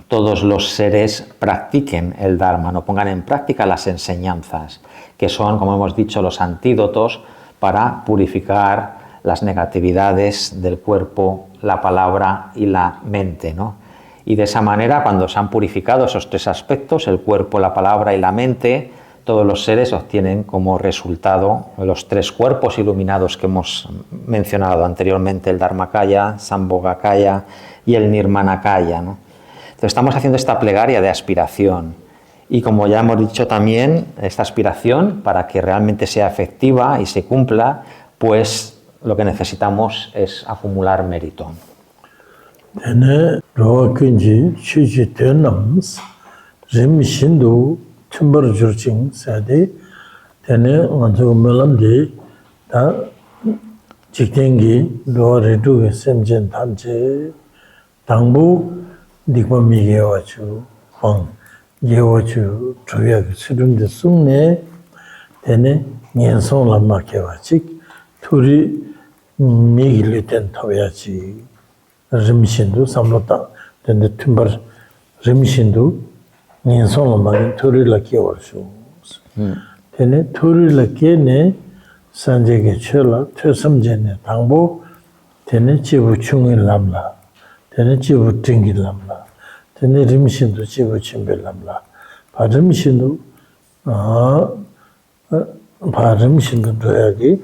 todos los seres practiquen el Dharma, no pongan en práctica las enseñanzas, que son, como hemos dicho, los antídotos para purificar las negatividades del cuerpo, la palabra y la mente, ¿no? Y de esa manera, cuando se han purificado esos 3 aspectos, el cuerpo, la palabra y la mente, todos los seres obtienen como resultado los 3 cuerpos iluminados que hemos mencionado anteriormente, el Dharmakaya, Sambhogakaya y el Nirmanakaya, ¿no? Entonces estamos haciendo esta plegaria de aspiración, y como ya hemos dicho también, esta aspiración, para que realmente sea efectiva y se cumpla, pues lo que necesitamos es acumular mérito. Dikma mi yewachu, fang yewachu, chuyak surumde sumne, tene nyenson lama kewachik, turi mi giliten tawayachi, rimshindu, samlota, tene tumbar rimshindu, nyenson lama turi la kewachu. Tene turi la kene, sanjege chola, tusamjene tangbo, tene chibu chungi lamla. Tene chibu tingi lamla, tene rimshindu chibu chimbe lamla. Pa rimshindu doyagi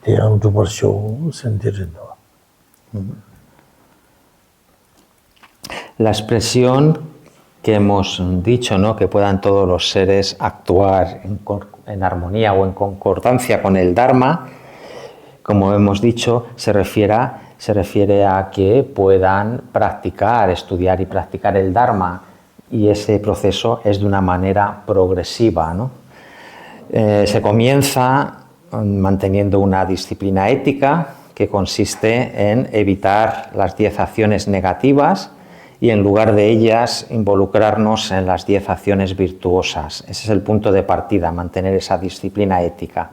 deyang dubar show sentirindu. La expresión que hemos dicho, ¿no? Que puedan todos los seres actuar en armonía o en concordancia con el Dharma, como hemos dicho, se refiere a que puedan practicar, estudiar y practicar el Dharma, y ese proceso es de una manera progresiva, ¿no? Se comienza manteniendo una disciplina ética que consiste en evitar las 10 acciones negativas y en lugar de ellas involucrarnos en las 10 acciones virtuosas. Ese es el punto de partida, mantener esa disciplina ética.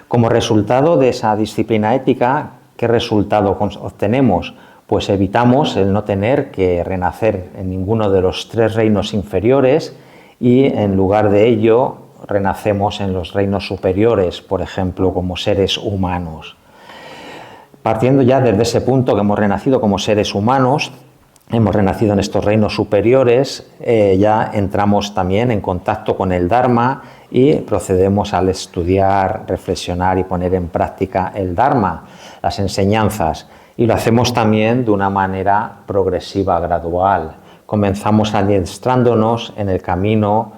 Como resultado de esa disciplina ética, ¿qué resultado obtenemos? Pues evitamos el no tener que renacer en ninguno de los 3 reinos inferiores, y en lugar de ello renacemos en los reinos superiores, por ejemplo, como seres humanos. partiendo ya desde ese punto que hemos renacido como seres humanos, hemos renacido en estos reinos superiores, ya entramos también en contacto con el Dharma y procedemos al estudiar, reflexionar y poner en práctica el Dharma, las enseñanzas, y lo hacemos también de una manera progresiva, gradual. Comenzamos adiestrándonos en el camino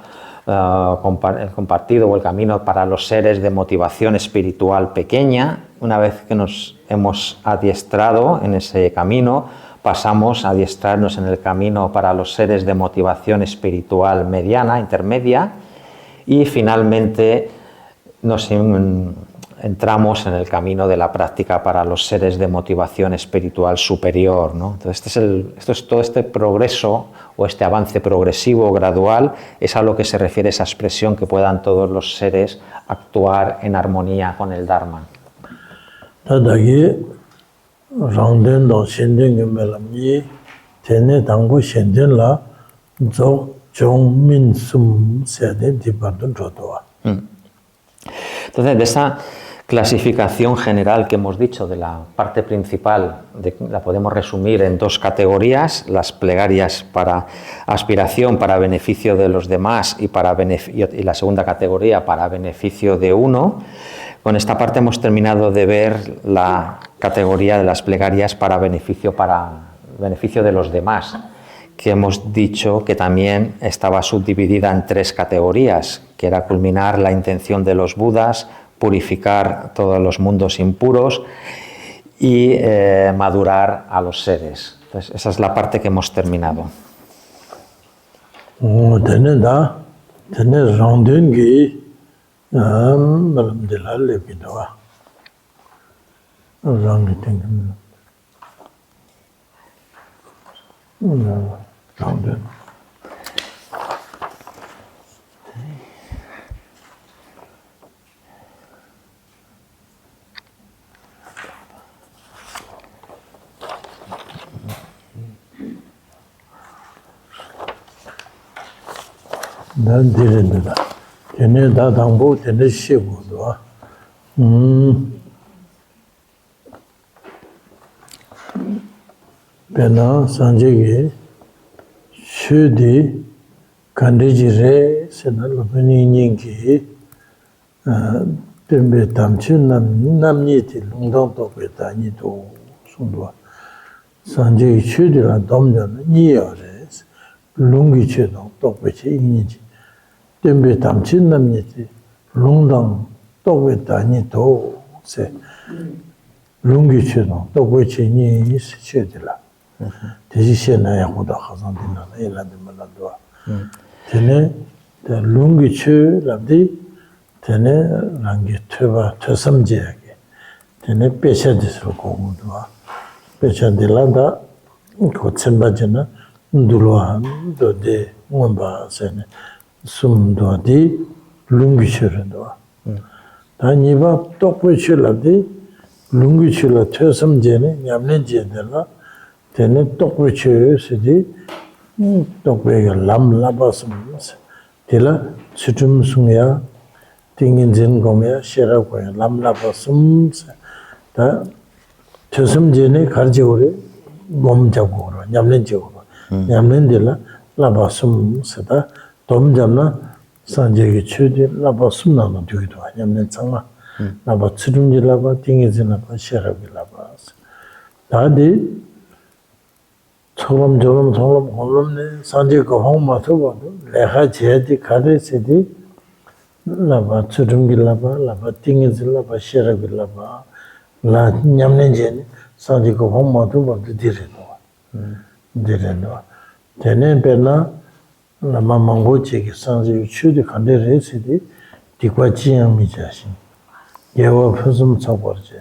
compartido o el camino para los seres de motivación espiritual pequeña. Una vez que nos hemos adiestrado en ese camino, pasamos a adiestrarnos en el camino para los seres de motivación espiritual mediana, intermedia, y finalmente nos entramos en el camino de la práctica para los seres de motivación espiritual superior, ¿no? Entonces, todo este progreso o este avance progresivo, gradual, es a lo que se refiere esa expresión que puedan todos los seres actuar en armonía con el Dharma. Entonces, de esa clasificación general que hemos dicho de la parte principal, la podemos resumir en dos categorías: las plegarias para aspiración, para beneficio de los demás, y la segunda categoría para beneficio de uno. Con esta parte hemos terminado de ver la categoría de las plegarias para beneficio de los demás, que hemos dicho que también estaba subdividida en tres categorías, que era culminar la intención de los Budas, purificar todos los mundos impuros y madurar a los seres. Entonces, esa es la parte que hemos terminado. Pena Sanjay Shudi Kandijire Senalopani Ninki Tembe Tamchin Namniti Lungdang Topeta Nito Sundwa Sanjay Shudi la Domjan Niores Lungi Chedong Topechi Iniji Tembe Tamchin Namniti Lungdang Topeta Nito Se Lungi Chedong Topechi Ni Chedila 대시시나 야고다 가산되나 일한테 말라도와 되네 룽기추 랍디 되네 랑기 퇴바 퇴섬제하게 되네 빼셔지서 고무도와 빼셔들란다 고침바지나 누르한 도데 원바세네 숨도디 룽기추르도와 다니바 똑부추랍디 룽기추라 퇴섬제네 냠nen제들라 Tene tokwe che sidi tokwe ga lam labasum tila chutum sungya tingin jin gomya shera ko lam labasum ta chusum jene kharje ore gom jago ro nyamlen jago nyamlen dila labasum sada tom jamna sanje ge chudi labasum na no duido nyamlen changma laba chutum jila ba tingin jin ba shera ge labas dadi 처럼 혼놈네 산지가 홍마서 봐도 내가 제디 가르치디 라바 추름길라바 라바 띵이질라바 셔라길라바 라 냠nen제 산지가 홍마도 봐도 디레노 되네 베나 라마 망고치기 산지 추디 간데레시디 디과지양 미자신 예와 표좀 쳐버지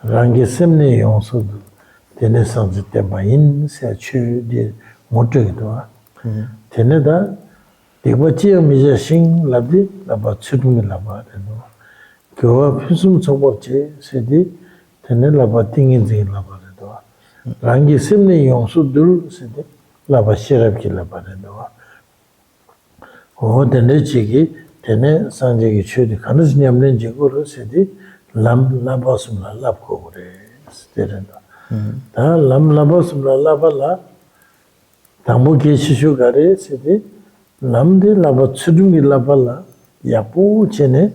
랑게 셈네 용서도 Tene sanzi tempa in se chu di motogido. Tene da dikwa chiya mija shing labdi laba chudungi laba reno. Kyowa pisum chokwa che se di tene laba tingin zingi laba reno. Rangi simni yongsu dul se di laba shirabki laba reno. Oho tene chigi tene sanji ki chu di kanis nyamlen jigoro se di lam laba sumla lab kogore. Da lam laba sumla laba la tambo geshishu gare sidi lam de laba tsudungi laba la yapu chene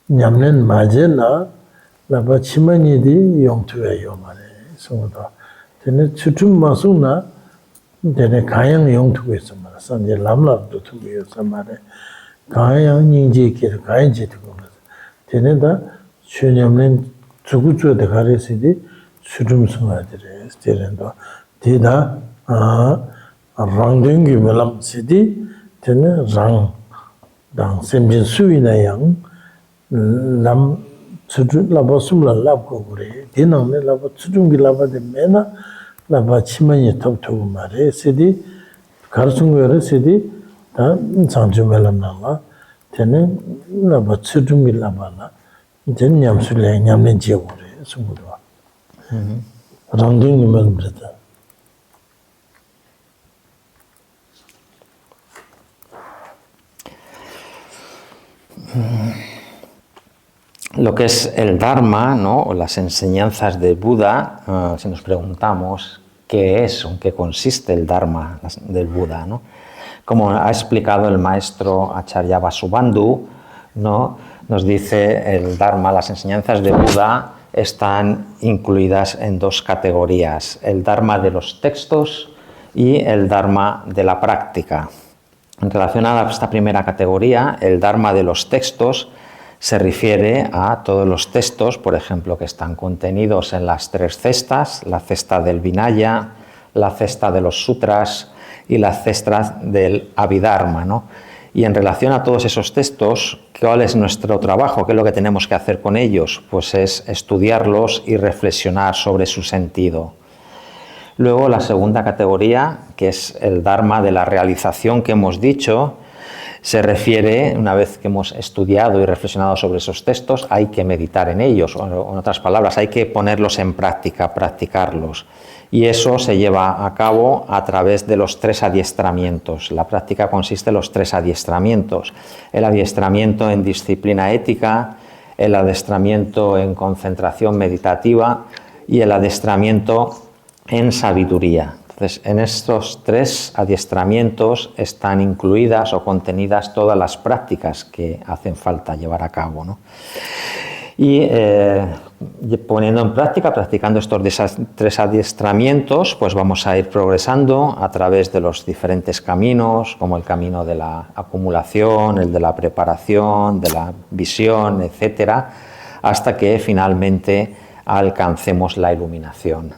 nyamnen maje na laba chimani di yongtuya yomare sumuda. Tene tsudung masung na tene kayang yongtuya samara sanje lam lab dutuya samare kayang nyingje kira kayang jituya. Tene da chunyamnen tsukuchuya de gare sidi tsudung sungadire stirendo. Tida rangdengi melam sidi tene rang dang semjin suwi na yang lam tsudung laba sumla lab kogore dinangne laba tsudungi laba de mena laba chimanyi top togu mare sidi karsungu yore sidi da sanju melam nala tene laba tsudungi laba la tene nyamsule nyamlen jegore sumudwa rangdengi melam rita. Lo que es el Dharma, ¿no? O las enseñanzas de Buda, si nos preguntamos qué es o en qué consiste el Dharma del Buda, ¿no? Como ha explicado el maestro Acharya Vasubandhu, ¿no? Nos dice el Dharma, las enseñanzas de Buda están incluidas en dos categorías, el Dharma de los textos y el Dharma de la práctica. En relación a esta primera categoría, el Dharma de los textos se refiere a todos los textos, por ejemplo, que están contenidos en las tres cestas, la cesta del Vinaya, la cesta de los sutras y la cesta del Abhidharma, ¿no? Y en relación a todos esos textos, ¿cuál es nuestro trabajo? ¿Qué es lo que tenemos que hacer con ellos? Pues es estudiarlos y reflexionar sobre su sentido. Luego la segunda categoría, que es el Dharma de la realización que hemos dicho, se refiere, una vez que hemos estudiado y reflexionado sobre esos textos, hay que meditar en ellos, o en otras palabras, hay que ponerlos en práctica, practicarlos. Y eso se lleva a cabo a través de los tres adiestramientos. La práctica consiste en los tres adiestramientos. El adiestramiento en disciplina ética, el adiestramiento en concentración meditativa y el adiestramiento en sabiduría. Entonces, en estos tres adiestramientos están incluidas o contenidas todas las prácticas que hacen falta llevar a cabo, ¿no? Y poniendo en práctica, practicando estos tres adiestramientos, pues vamos a ir progresando a través de los diferentes caminos, como el camino de la acumulación, el de la preparación, de la visión, etcétera, hasta que finalmente alcancemos la iluminación.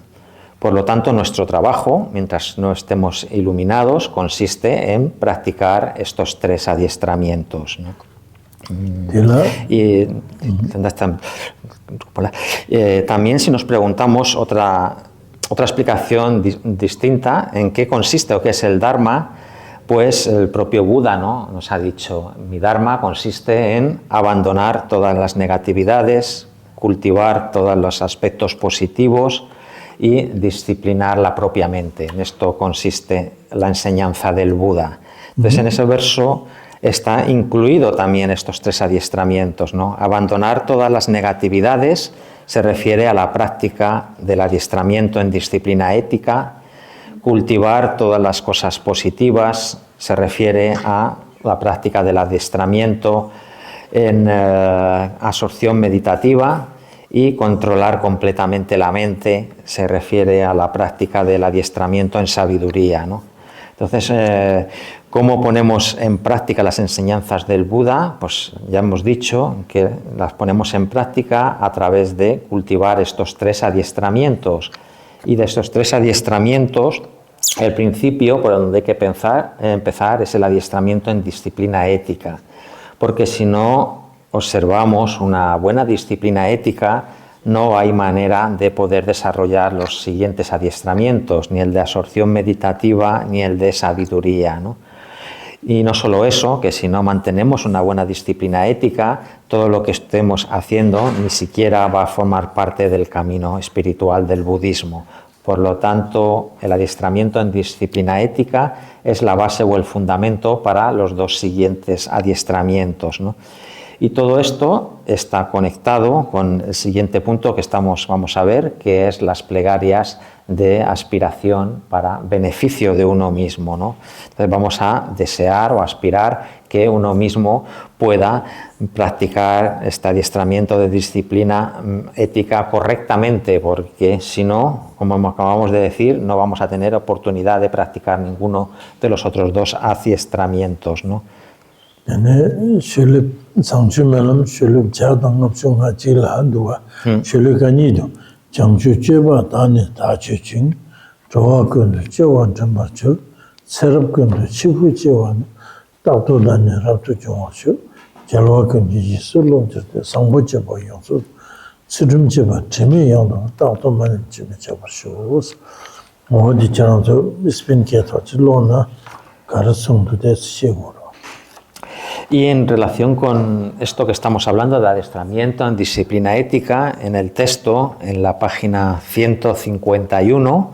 Por lo tanto, nuestro trabajo, mientras no estemos iluminados, consiste en practicar estos tres adiestramientos, ¿no? Y también si nos preguntamos otra explicación distinta en qué consiste o qué es el Dharma, pues el propio Buda, ¿no? Nos ha dicho, mi Dharma consiste en abandonar todas las negatividades, cultivar todos los aspectos positivos y disciplinar la propia mente. En esto consiste la enseñanza del Buda. Entonces, en ese verso está incluido también estos tres adiestramientos, ¿no? Abandonar todas las negatividades se refiere a la práctica del adiestramiento en disciplina ética. Cultivar todas las cosas positivas se refiere a la práctica del adiestramiento en absorción meditativa. Y controlar completamente la mente se refiere a la práctica del adiestramiento en sabiduría, ¿no? Entonces, ¿cómo ponemos en práctica las enseñanzas del Buda? Pues ya hemos dicho que las ponemos en práctica a través de cultivar estos tres adiestramientos. Y de estos tres adiestramientos, el principio por donde hay que empezar es el adiestramiento en disciplina ética. Porque si no observamos una buena disciplina ética, no hay manera de poder desarrollar los siguientes adiestramientos, ni el de absorción meditativa ni el de sabiduría, ¿no? Y no solo eso, que si no mantenemos una buena disciplina ética, todo lo que estemos haciendo ni siquiera va a formar parte del camino espiritual del budismo. Por lo tanto, el adiestramiento en disciplina ética es la base o el fundamento para los dos siguientes adiestramientos, ¿no? Y todo esto está conectado con el siguiente punto que vamos a ver, que es las plegarias de aspiración para beneficio de uno mismo, ¿no? Entonces vamos a desear o aspirar que uno mismo pueda practicar este adiestramiento de disciplina ética correctamente, porque si no, como acabamos de decir, no vamos a tener oportunidad de practicar ninguno de los otros dos adiestramientos, ¿no? Y en relación con esto que estamos hablando de adiestramiento en disciplina ética, en el texto, en la página 151,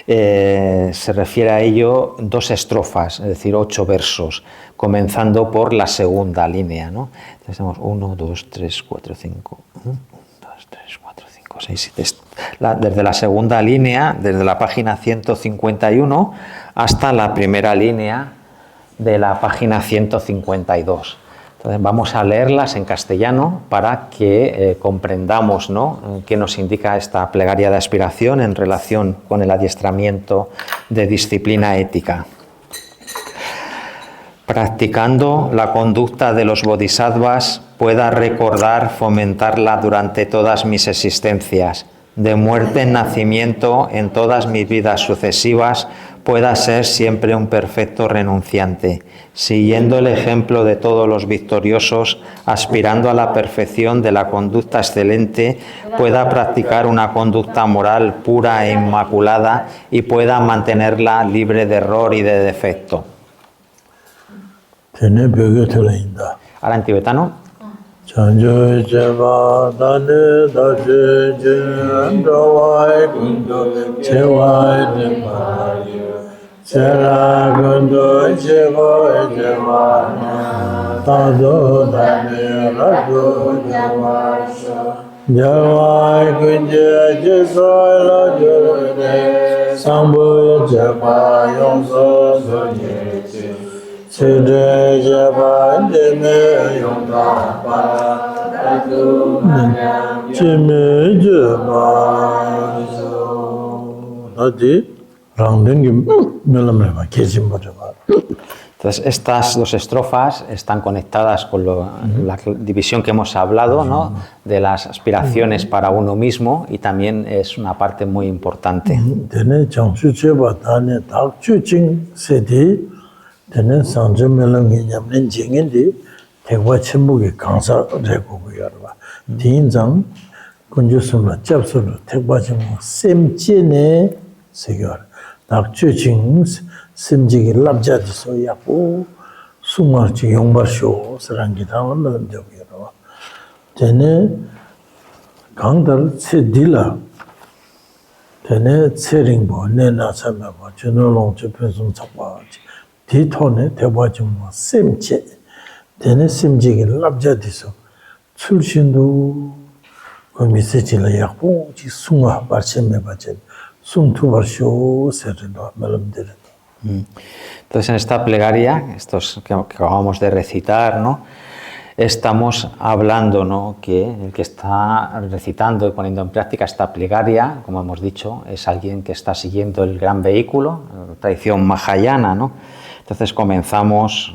se refiere a ello 2 estrofas, es decir, 8 versos, comenzando por la segunda línea, ¿no? Entonces tenemos 1, 2, 3, 4, 5, 1, 2, 3, 4, 5, 6, 7. Desde la segunda línea, desde la página 151 hasta la primera línea de la página 152. Entonces vamos a leerlas en castellano para que comprendamos, ¿no?, qué nos indica esta plegaria de aspiración en relación con el adiestramiento de disciplina ética. Practicando la conducta de los bodhisattvas, pueda recordar fomentarla durante todas mis existencias, de muerte en nacimiento en todas mis vidas sucesivas, pueda ser siempre un perfecto renunciante, siguiendo el ejemplo de todos los victoriosos, aspirando a la perfección de la conducta excelente, pueda practicar una conducta moral pura e inmaculada y pueda mantenerla libre de error y de defecto. Ahora en tibetano. Chanjo Cheva Dane Daje Jen Rawai Gundo Chewai Demayu Chera Gundo Cheva Jevana Tado Dane Rado Javasha Jawai Gunje Jesoi La Jode Sambu Jeva Yongso Sonyeche Sede Java Deme Yonda Pa Chime Java Nadi Rangdengi Melamema Kejimba. Entonces, estas 2 estrofas están conectadas con la división que hemos hablado, ¿no?, de las aspiraciones para uno mismo, y también es una parte muy importante. Tenen sanje melangi nyamnen jingen di tegwa chimbugi kansa reko guyarwa. Din zang kunju sumla chab sumla tegwa chimbu semche ne segyar. Dak chu ching semjigi labja di so yaku sumar chi yongbar sho sarangi thangla melam jabu yarwa. Tenen gangdar tse dila tenen tse ringbo ne na chameba chuno long chu pensum chakwa 디토네 대바좀 셈체 되는 심지기 랍자디서 출신도 그 미세지를 약고 지 숭아 발sem에 받은 숭투 버쇼 세르도 말음들. Entonces en esta plegaria, estos que acabamos de recitar, ¿no?, estamos hablando, ¿no?, que el que está recitando y poniendo en práctica esta plegaria, como hemos dicho, es alguien que está siguiendo el gran vehículo, la tradición mahayana, ¿no? Entonces comenzamos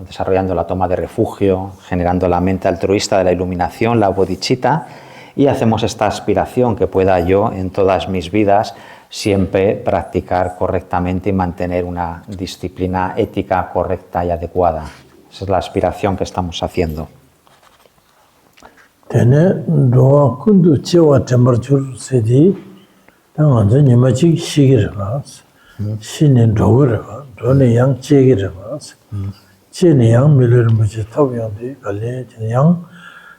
desarrollando la toma de refugio, generando la mente altruista de la iluminación, la bodhicitta, y hacemos esta aspiración que pueda yo en todas mis vidas siempre practicar correctamente y mantener una disciplina ética correcta y adecuada. Esa es la aspiración que estamos haciendo. 신인 도그르가 돈의 양 제기르가스 진의 양 밀을 무지 타고야데 갈래 양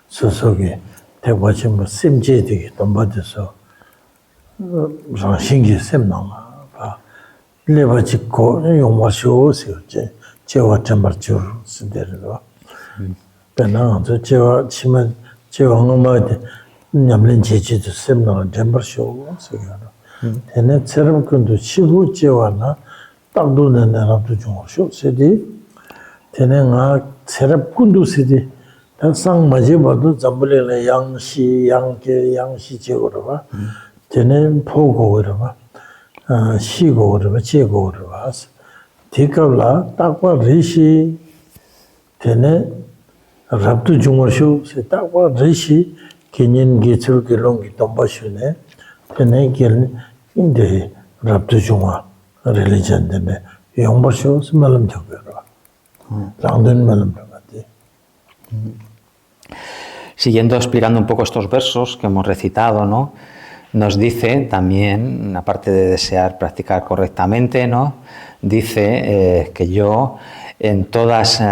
소속에 대과지 뭐 심제되게 돈 받아서 무슨 신기 셈나마 봐 레바지고 용마쇼스였지 제와 점벌줄 쓰데르가 Penang, 제와 치마 제와 엄마한테 냠는 제지도 셈나 잼버쇼 세요. 얘네 체험권도 치고 제와나 딱도는 나라도 좀 세디. 얘네가 체험권도 세디. 당상 맞이 봐도 잠불에 양시 양계 양시 제거로 봐. 얘네 보고 그러 봐. 시고 그러 봐. 제고 그러 봐. 디컬라 딱과 리시 얘네 rabdu jungwarshu se takwa rishi kenyen gechul gelongi tombashune tene gel inde rabdu jungwa religion dene yongbarshu se malam jagero rangden malam jagati. Siguiendo explicando un poco estos versos que hemos recitado, ¿no? Nos dice también, aparte de desear practicar correctamente, ¿no? Dice que yo en todas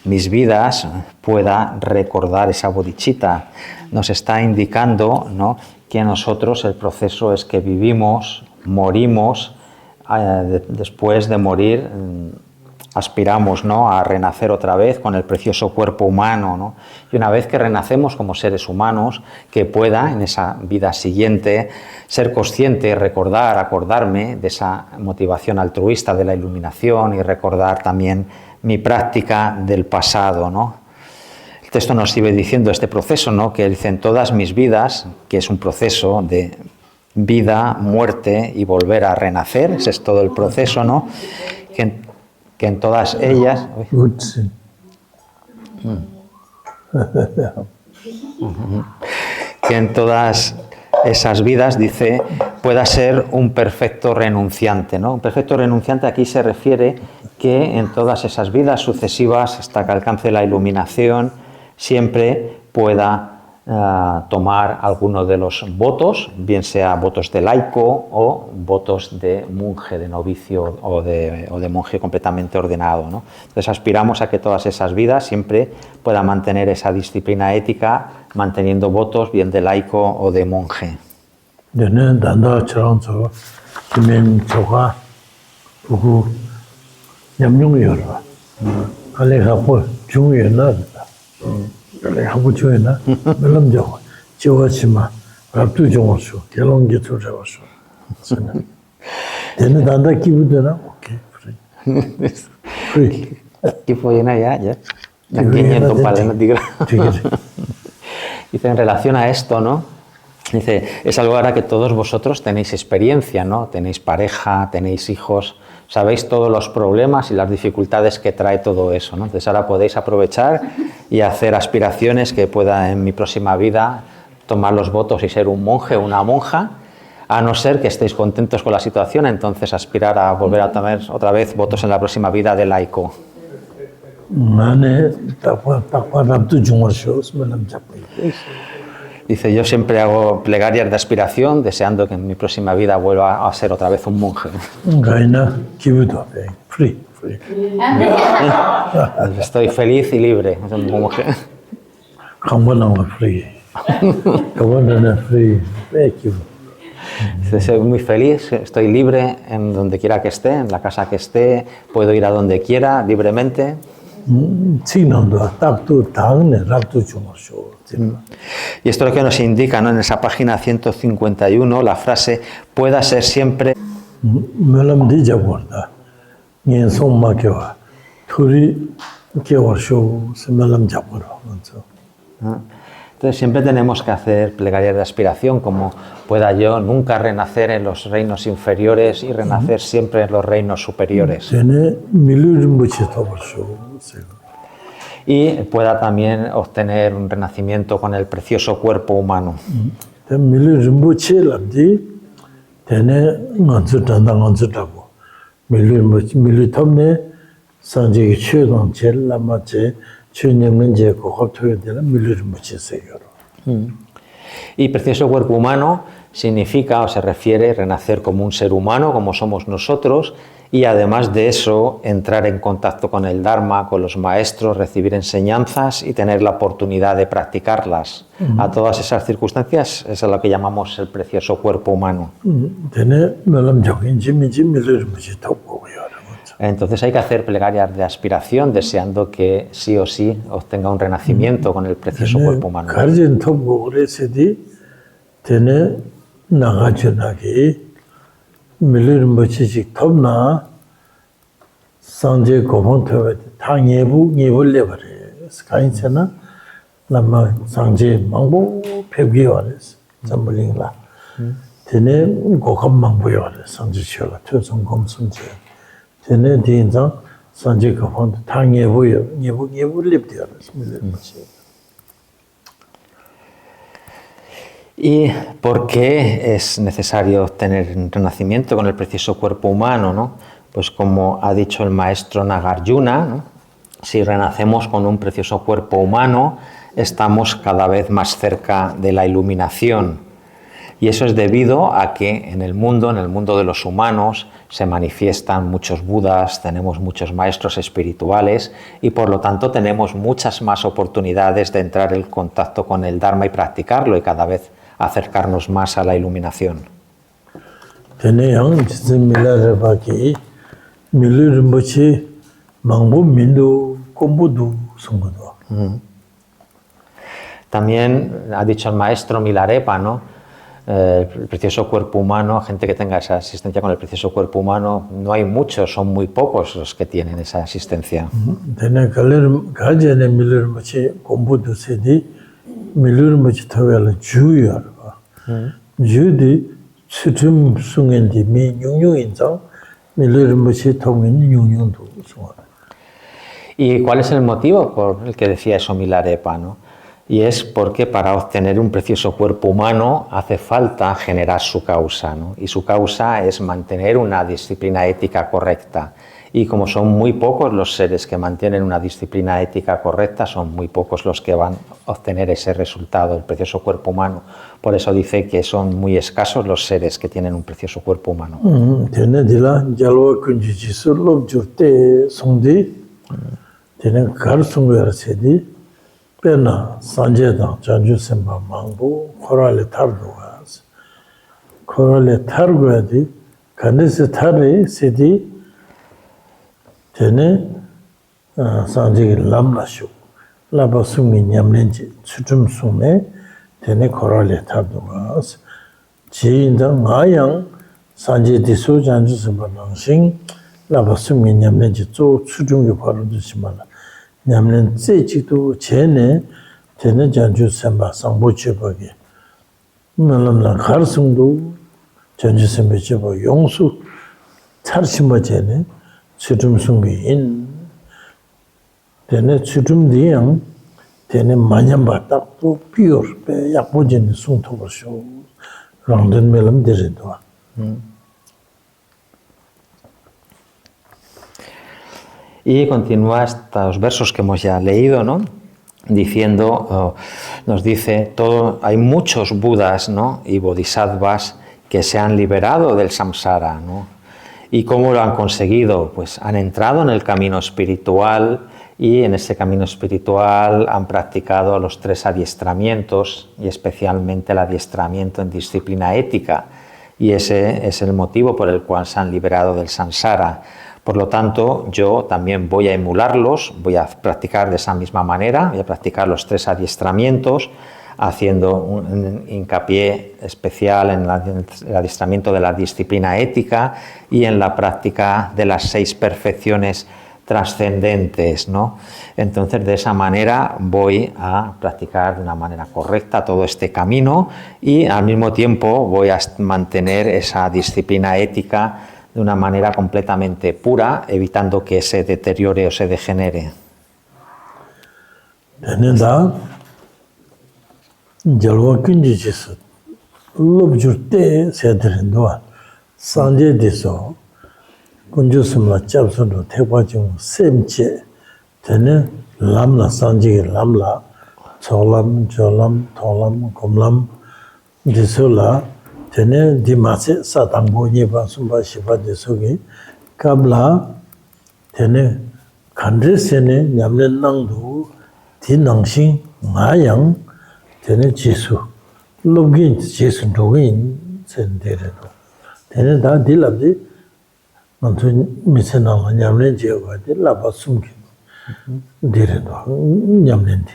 mis vidas pueda recordar esa bodhicitta. Nos está indicando, ¿no?, que nosotros el proceso es que vivimos, morimos, después de morir aspiramos, ¿no?, a renacer otra vez con el precioso cuerpo humano, ¿no? Y una vez que renacemos como seres humanos, que pueda en esa vida siguiente ser consciente, recordar, acordarme de esa motivación altruista de la iluminación y recordar también mi práctica del pasado, ¿no? El texto nos sigue diciendo este proceso, ¿no?, que dice en todas mis vidas, que es un proceso de vida, muerte y volver a renacer, ese es todo el proceso, ¿no?, que en todas ellas... que en todas esas vidas, dice, pueda ser un perfecto renunciante, ¿no? Un perfecto renunciante aquí se refiere que en todas esas vidas sucesivas, hasta que alcance la iluminación, siempre pueda tomar alguno de los votos, bien sea votos de laico o votos de monje, de novicio o de monje completamente ordenado, ¿no? Entonces aspiramos a que todas esas vidas siempre puedan mantener esa disciplina ética, manteniendo votos bien de laico o de monje. 하고 줘야나 melomjo 지워지마 rabdu jongsu kelongi tujawasu 되는 단다 기부되나 오케이 free Tipo llena ya dice en relación a esto, ¿no? Dice, es algo ahora que todos vosotros tenéis experiencia, ¿no? Tenéis pareja, tenéis hijos, sabéis todos los problemas y las dificultades que trae todo eso, ¿no? Entonces ahora podéis aprovechar y hacer aspiraciones que pueda en mi próxima vida tomar los votos y ser un monje o una monja, a no ser que estéis contentos con la situación, entonces aspirar a volver a tomar otra vez votos en la próxima vida de laico. Dice, yo siempre hago plegarias de aspiración, deseando que en mi próxima vida vuelva a ser otra vez un monje. Estoy feliz y libre, es un monje. Dice, soy muy feliz, estoy libre en donde quiera que esté, en la casa que esté, puedo ir a donde quiera libremente. Y esto es lo que nos indica, ¿no?, en esa página 151, la frase pueda ser siempre. Entonces siempre tenemos que hacer plegarias de aspiración, como pueda yo nunca renacer en los reinos inferiores y renacer siempre en los reinos superiores. Y pueda también obtener un renacimiento con el precioso cuerpo humano. Y precioso cuerpo humano significa o se refiere a renacer como un ser humano, como somos nosotros, y además de eso entrar en contacto con el Dharma, con los maestros, recibir enseñanzas y tener la oportunidad de practicarlas. A todas esas circunstancias es lo que llamamos el precioso cuerpo humano. Entonces hay que hacer plegarias de aspiración deseando que sí o sí obtenga un renacimiento con el precioso cuerpo humano. 가진 톱고 그래서디 되네 나가주나기 밀리는 뭐지직 톱나 상제 고봉토에 당예부 예불려 버려. 스카인체나 남마 상제 망보 폐기와레스 잠불링라. 되네 고급 망보여 상지셔라 퇴성 검순제. 되네 디인장 상제 고봉토 당예부여 예불립디어 밀리는 뭐지. ¿Y por qué es necesario obtener un renacimiento con el precioso cuerpo humano, ¿no? Pues como ha dicho el maestro Nagarjuna, ¿no? Si renacemos con un precioso cuerpo humano, estamos cada vez más cerca de la iluminación. Y eso es debido a que en el mundo de los humanos, se manifiestan muchos budas, tenemos muchos maestros espirituales y por lo tanto tenemos muchas más oportunidades de entrar en contacto con el Dharma y practicarlo y cada vez acercarnos más a la iluminación. También ha dicho el maestro Milarepa, ¿no? El precioso cuerpo humano, gente que tenga esa asistencia con el precioso cuerpo humano, no hay muchos, son muy pocos los que tienen esa asistencia. ¿Y cuál es el motivo por el que decía eso Milarepa, ¿no? Y es porque para obtener un precioso cuerpo humano hace falta generar su causa, ¿no? Y su causa es mantener una disciplina ética correcta. Y como son muy pocos los seres que mantienen una disciplina ética correcta, son muy pocos los que van a obtener ese resultado, el precioso cuerpo humano. Por eso dice que son muy escasos los seres que tienen un precioso cuerpo humano. Pena sanjedan janju semba mangbu korale tarduwas. Korale tarduwadi kanisi tari sidi tene sanjegi lamla shu. Laba sungi nyamlenji chuchum sume tene korale tarduwas. Jiinda ngayang sanje disu janju semba nangsing laba sungi nyamlenji zo chuchumgi parudu shimala. 냠는 찌지도 제네 제네 전주 semba 상보 제법이 물론나 가르승도 전주 semba 제법 용수 차르심바 제네 추tum숭기인 되네 추tum디양 되네 마냠바딱도 피어 약보진 숭토버쇼 랑든 멜럼 데르도 Y continúa estos versos que hemos ya leído, ¿no? Diciendo, nos dice, hay muchos budas, ¿no? Y bodhisattvas que se han liberado del samsara, ¿no? ¿Y cómo lo han conseguido? Pues han entrado en el camino espiritual y en ese camino espiritual han practicado los 3 adiestramientos y especialmente el adiestramiento en disciplina ética. Y ese es el motivo por el cual se han liberado del samsara. Por lo tanto, yo también voy a emularlos, voy a practicar de esa misma manera, voy a practicar los 3 adiestramientos, haciendo un hincapié especial en el adiestramiento de la disciplina ética y en la práctica de las 6 perfecciones trascendentes, ¿no? Entonces, de esa manera voy a practicar de una manera correcta todo este camino y al mismo tiempo voy a mantener esa disciplina ética de una manera completamente pura, evitando que se deteriore o se degenere. Tene di mase satangbo nyeba sumba shiba de sogi kabla tene kandre sene nyamle nangdu di nangshin ngayang tene jesu lobgin jesu dogin sen dere do tene da di labdi mantu misenala nyamlen jewa de laba sumki dire do nyamlen di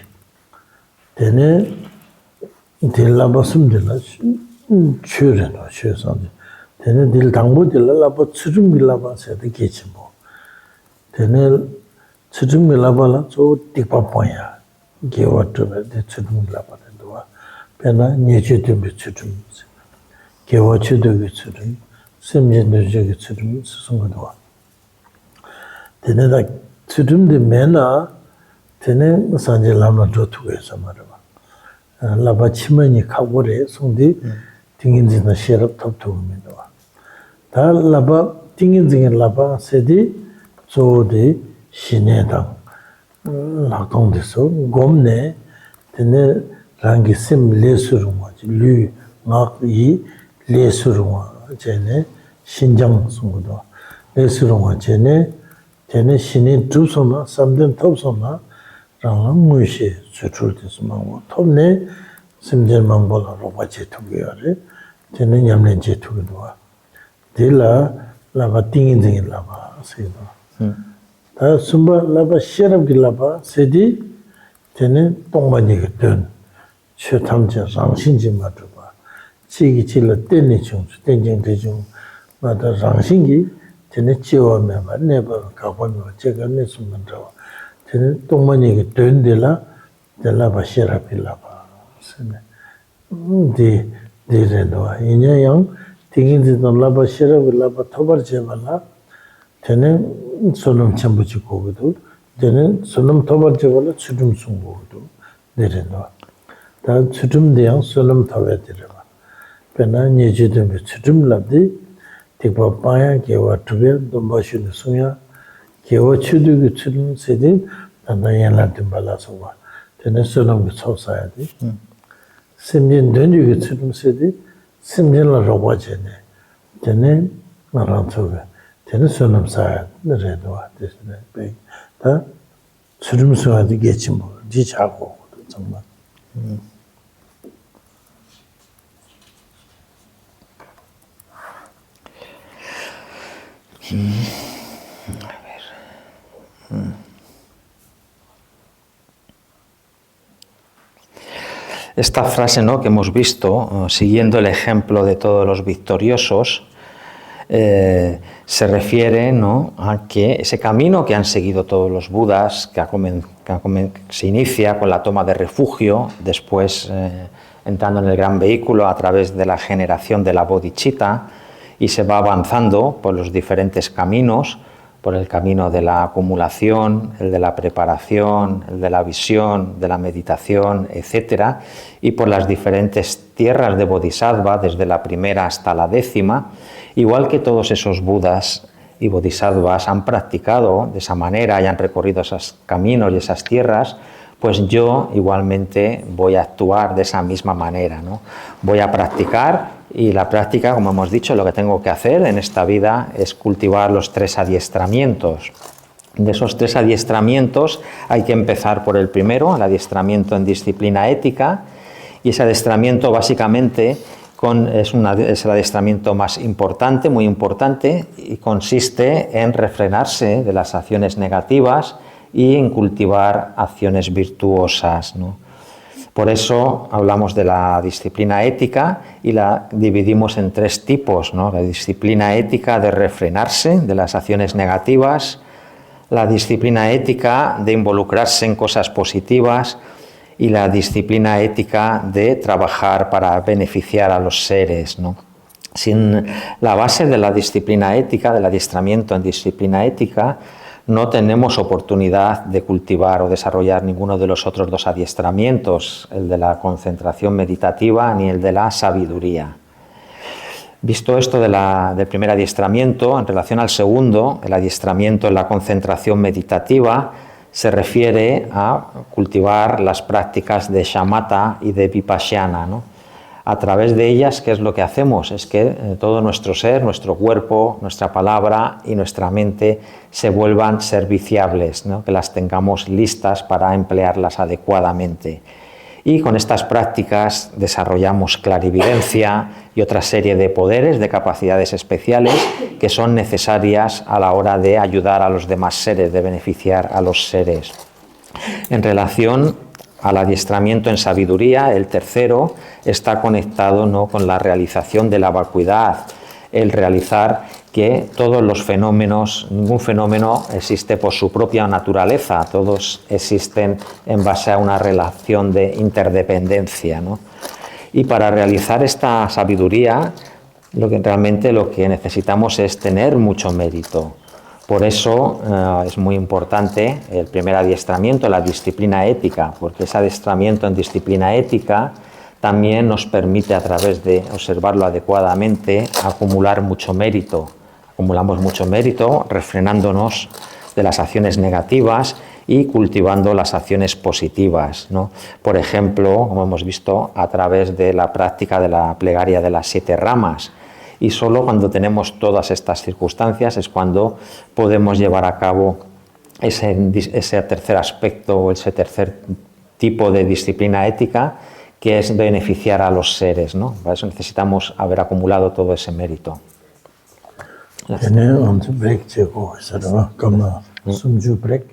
tene dil laba sumde la chure do chure sande tene dil dangbo de laba tsurum laba se de gechimo tene tsurum laba la so tikpa poya gewa to de tsurum laba de do pena nyeche de tsurum gewa chude tsurum semjendoje tsurum sungdo tene da tsurum de mena tene sanje lama dotuge samarwa laba chimani khagore sungdi ting인지나 sherap 탑투면도 다 laba ting인지 laba 세디 조데 신내당 라동데서 곰네 tene rangi sim lesuruma 류 막이 lesuruma 제네 신장 송도 레스롱아 제네 신이 두소나 삼든 톱소나 라랑 무시 수출돼서 뭐 톱네 심절만 볼라 로바체 투기야래 제네 냠렌제 투기도 와 딜라 라바 띵인딩이 라바 세도 다 숨바 라바 셰럽기 라바 세디 제네 똥만이게 된 최탐제 상신지 맞도 지기 질러 떼니 중 땡쟁 대중 마다 장신기 전에 지워면 내버 가보면 제가 내수면서 저는 동만이게 된데라 될라바 시라필라바 스네 디레노 이냐양 띵인지도 라바 시라필라바 토벌제발라 저는 손음 전부지 고거도 저는 손음 토벌제발라 추름 송고도 내려노 다 추름대양 손음 토베들어 pena nyeje de chudum labdi tikpa paya kewa tube dombashu sunya kewa chudu gu chudum sedi tanda yanla dimbala sowa tene sonam gu chosaya di simjin donju gu chudum sedi simjin la roba jene tene marang soga tene sonam saya redwa desne pe ta chudum soya di geçim bu di chago 정말 A ver. Esta frase, ¿no?, que hemos visto, siguiendo el ejemplo de todos los victoriosos, se refiere, ¿no?, a que ese camino que han seguido todos los Budas, se inicia con la toma de refugio, después entrando en el gran vehículo a través de la generación de la bodhicitta, y se va avanzando por los diferentes caminos, por el camino de la acumulación, el de la preparación, el de la visión, de la meditación, etc., y por las diferentes tierras de Bodhisattva, desde la primera hasta la 10ª, igual que todos esos Budas y Bodhisattvas han practicado de esa manera y han recorrido esos caminos y esas tierras, pues yo igualmente voy a actuar de esa misma manera, ¿no? Voy a practicar, y la práctica, como hemos dicho, lo que tengo que hacer en esta vida es cultivar los 3 adiestramientos. De esos 3 adiestramientos hay que empezar por el primero, el adiestramiento en disciplina ética, y ese adiestramiento básicamente es el adiestramiento más importante, muy importante, y consiste en refrenarse de las acciones negativas y en cultivar acciones virtuosas, ¿no? Por eso hablamos de la disciplina ética y la dividimos en 3 tipos, ¿no? La disciplina ética de refrenarse de las acciones negativas, la disciplina ética de involucrarse en cosas positivas y la disciplina ética de trabajar para beneficiar a los seres, ¿no? Sin la base de la disciplina ética, del adiestramiento en disciplina ética, no tenemos oportunidad de cultivar o desarrollar ninguno de los otros 2 adiestramientos, el de la concentración meditativa ni el de la sabiduría. Visto esto del primer adiestramiento, en relación al segundo, el adiestramiento en la concentración meditativa, se refiere a cultivar las prácticas de shamatha y de vipassana, ¿no? A través de ellas, ¿qué es lo que hacemos? Es que todo nuestro ser, nuestro cuerpo, nuestra palabra y nuestra mente se vuelvan serviciables, ¿no? Que las tengamos listas para emplearlas adecuadamente. Y con estas prácticas desarrollamos clarividencia y otra serie de poderes, de capacidades especiales que son necesarias a la hora de ayudar a los demás seres, de beneficiar a los seres. En relación al adiestramiento en sabiduría, el tercero está conectado, ¿no?, con la realización de la vacuidad, el realizar que todos los fenómenos, ningún fenómeno existe por su propia naturaleza, todos existen en base a una relación de interdependencia, ¿no? Y para realizar esta sabiduría, lo que necesitamos es tener mucho mérito. Por eso es muy importante el primer adiestramiento, la disciplina ética, porque ese adiestramiento en disciplina ética también nos permite, a través de observarlo adecuadamente, acumular mucho mérito. Acumulamos mucho mérito refrenándonos de las acciones negativas y cultivando las acciones positivas, ¿no? Por ejemplo, como hemos visto, a través de la práctica de la plegaria de las 7 ramas. Y solo cuando tenemos todas estas circunstancias es cuando podemos llevar a cabo ese tercer aspecto o ese tercer tipo de disciplina ética, que es beneficiar a los seres, ¿no? Para eso necesitamos haber acumulado todo ese mérito. Tiene un break, chico, ¿sabes? Como un break.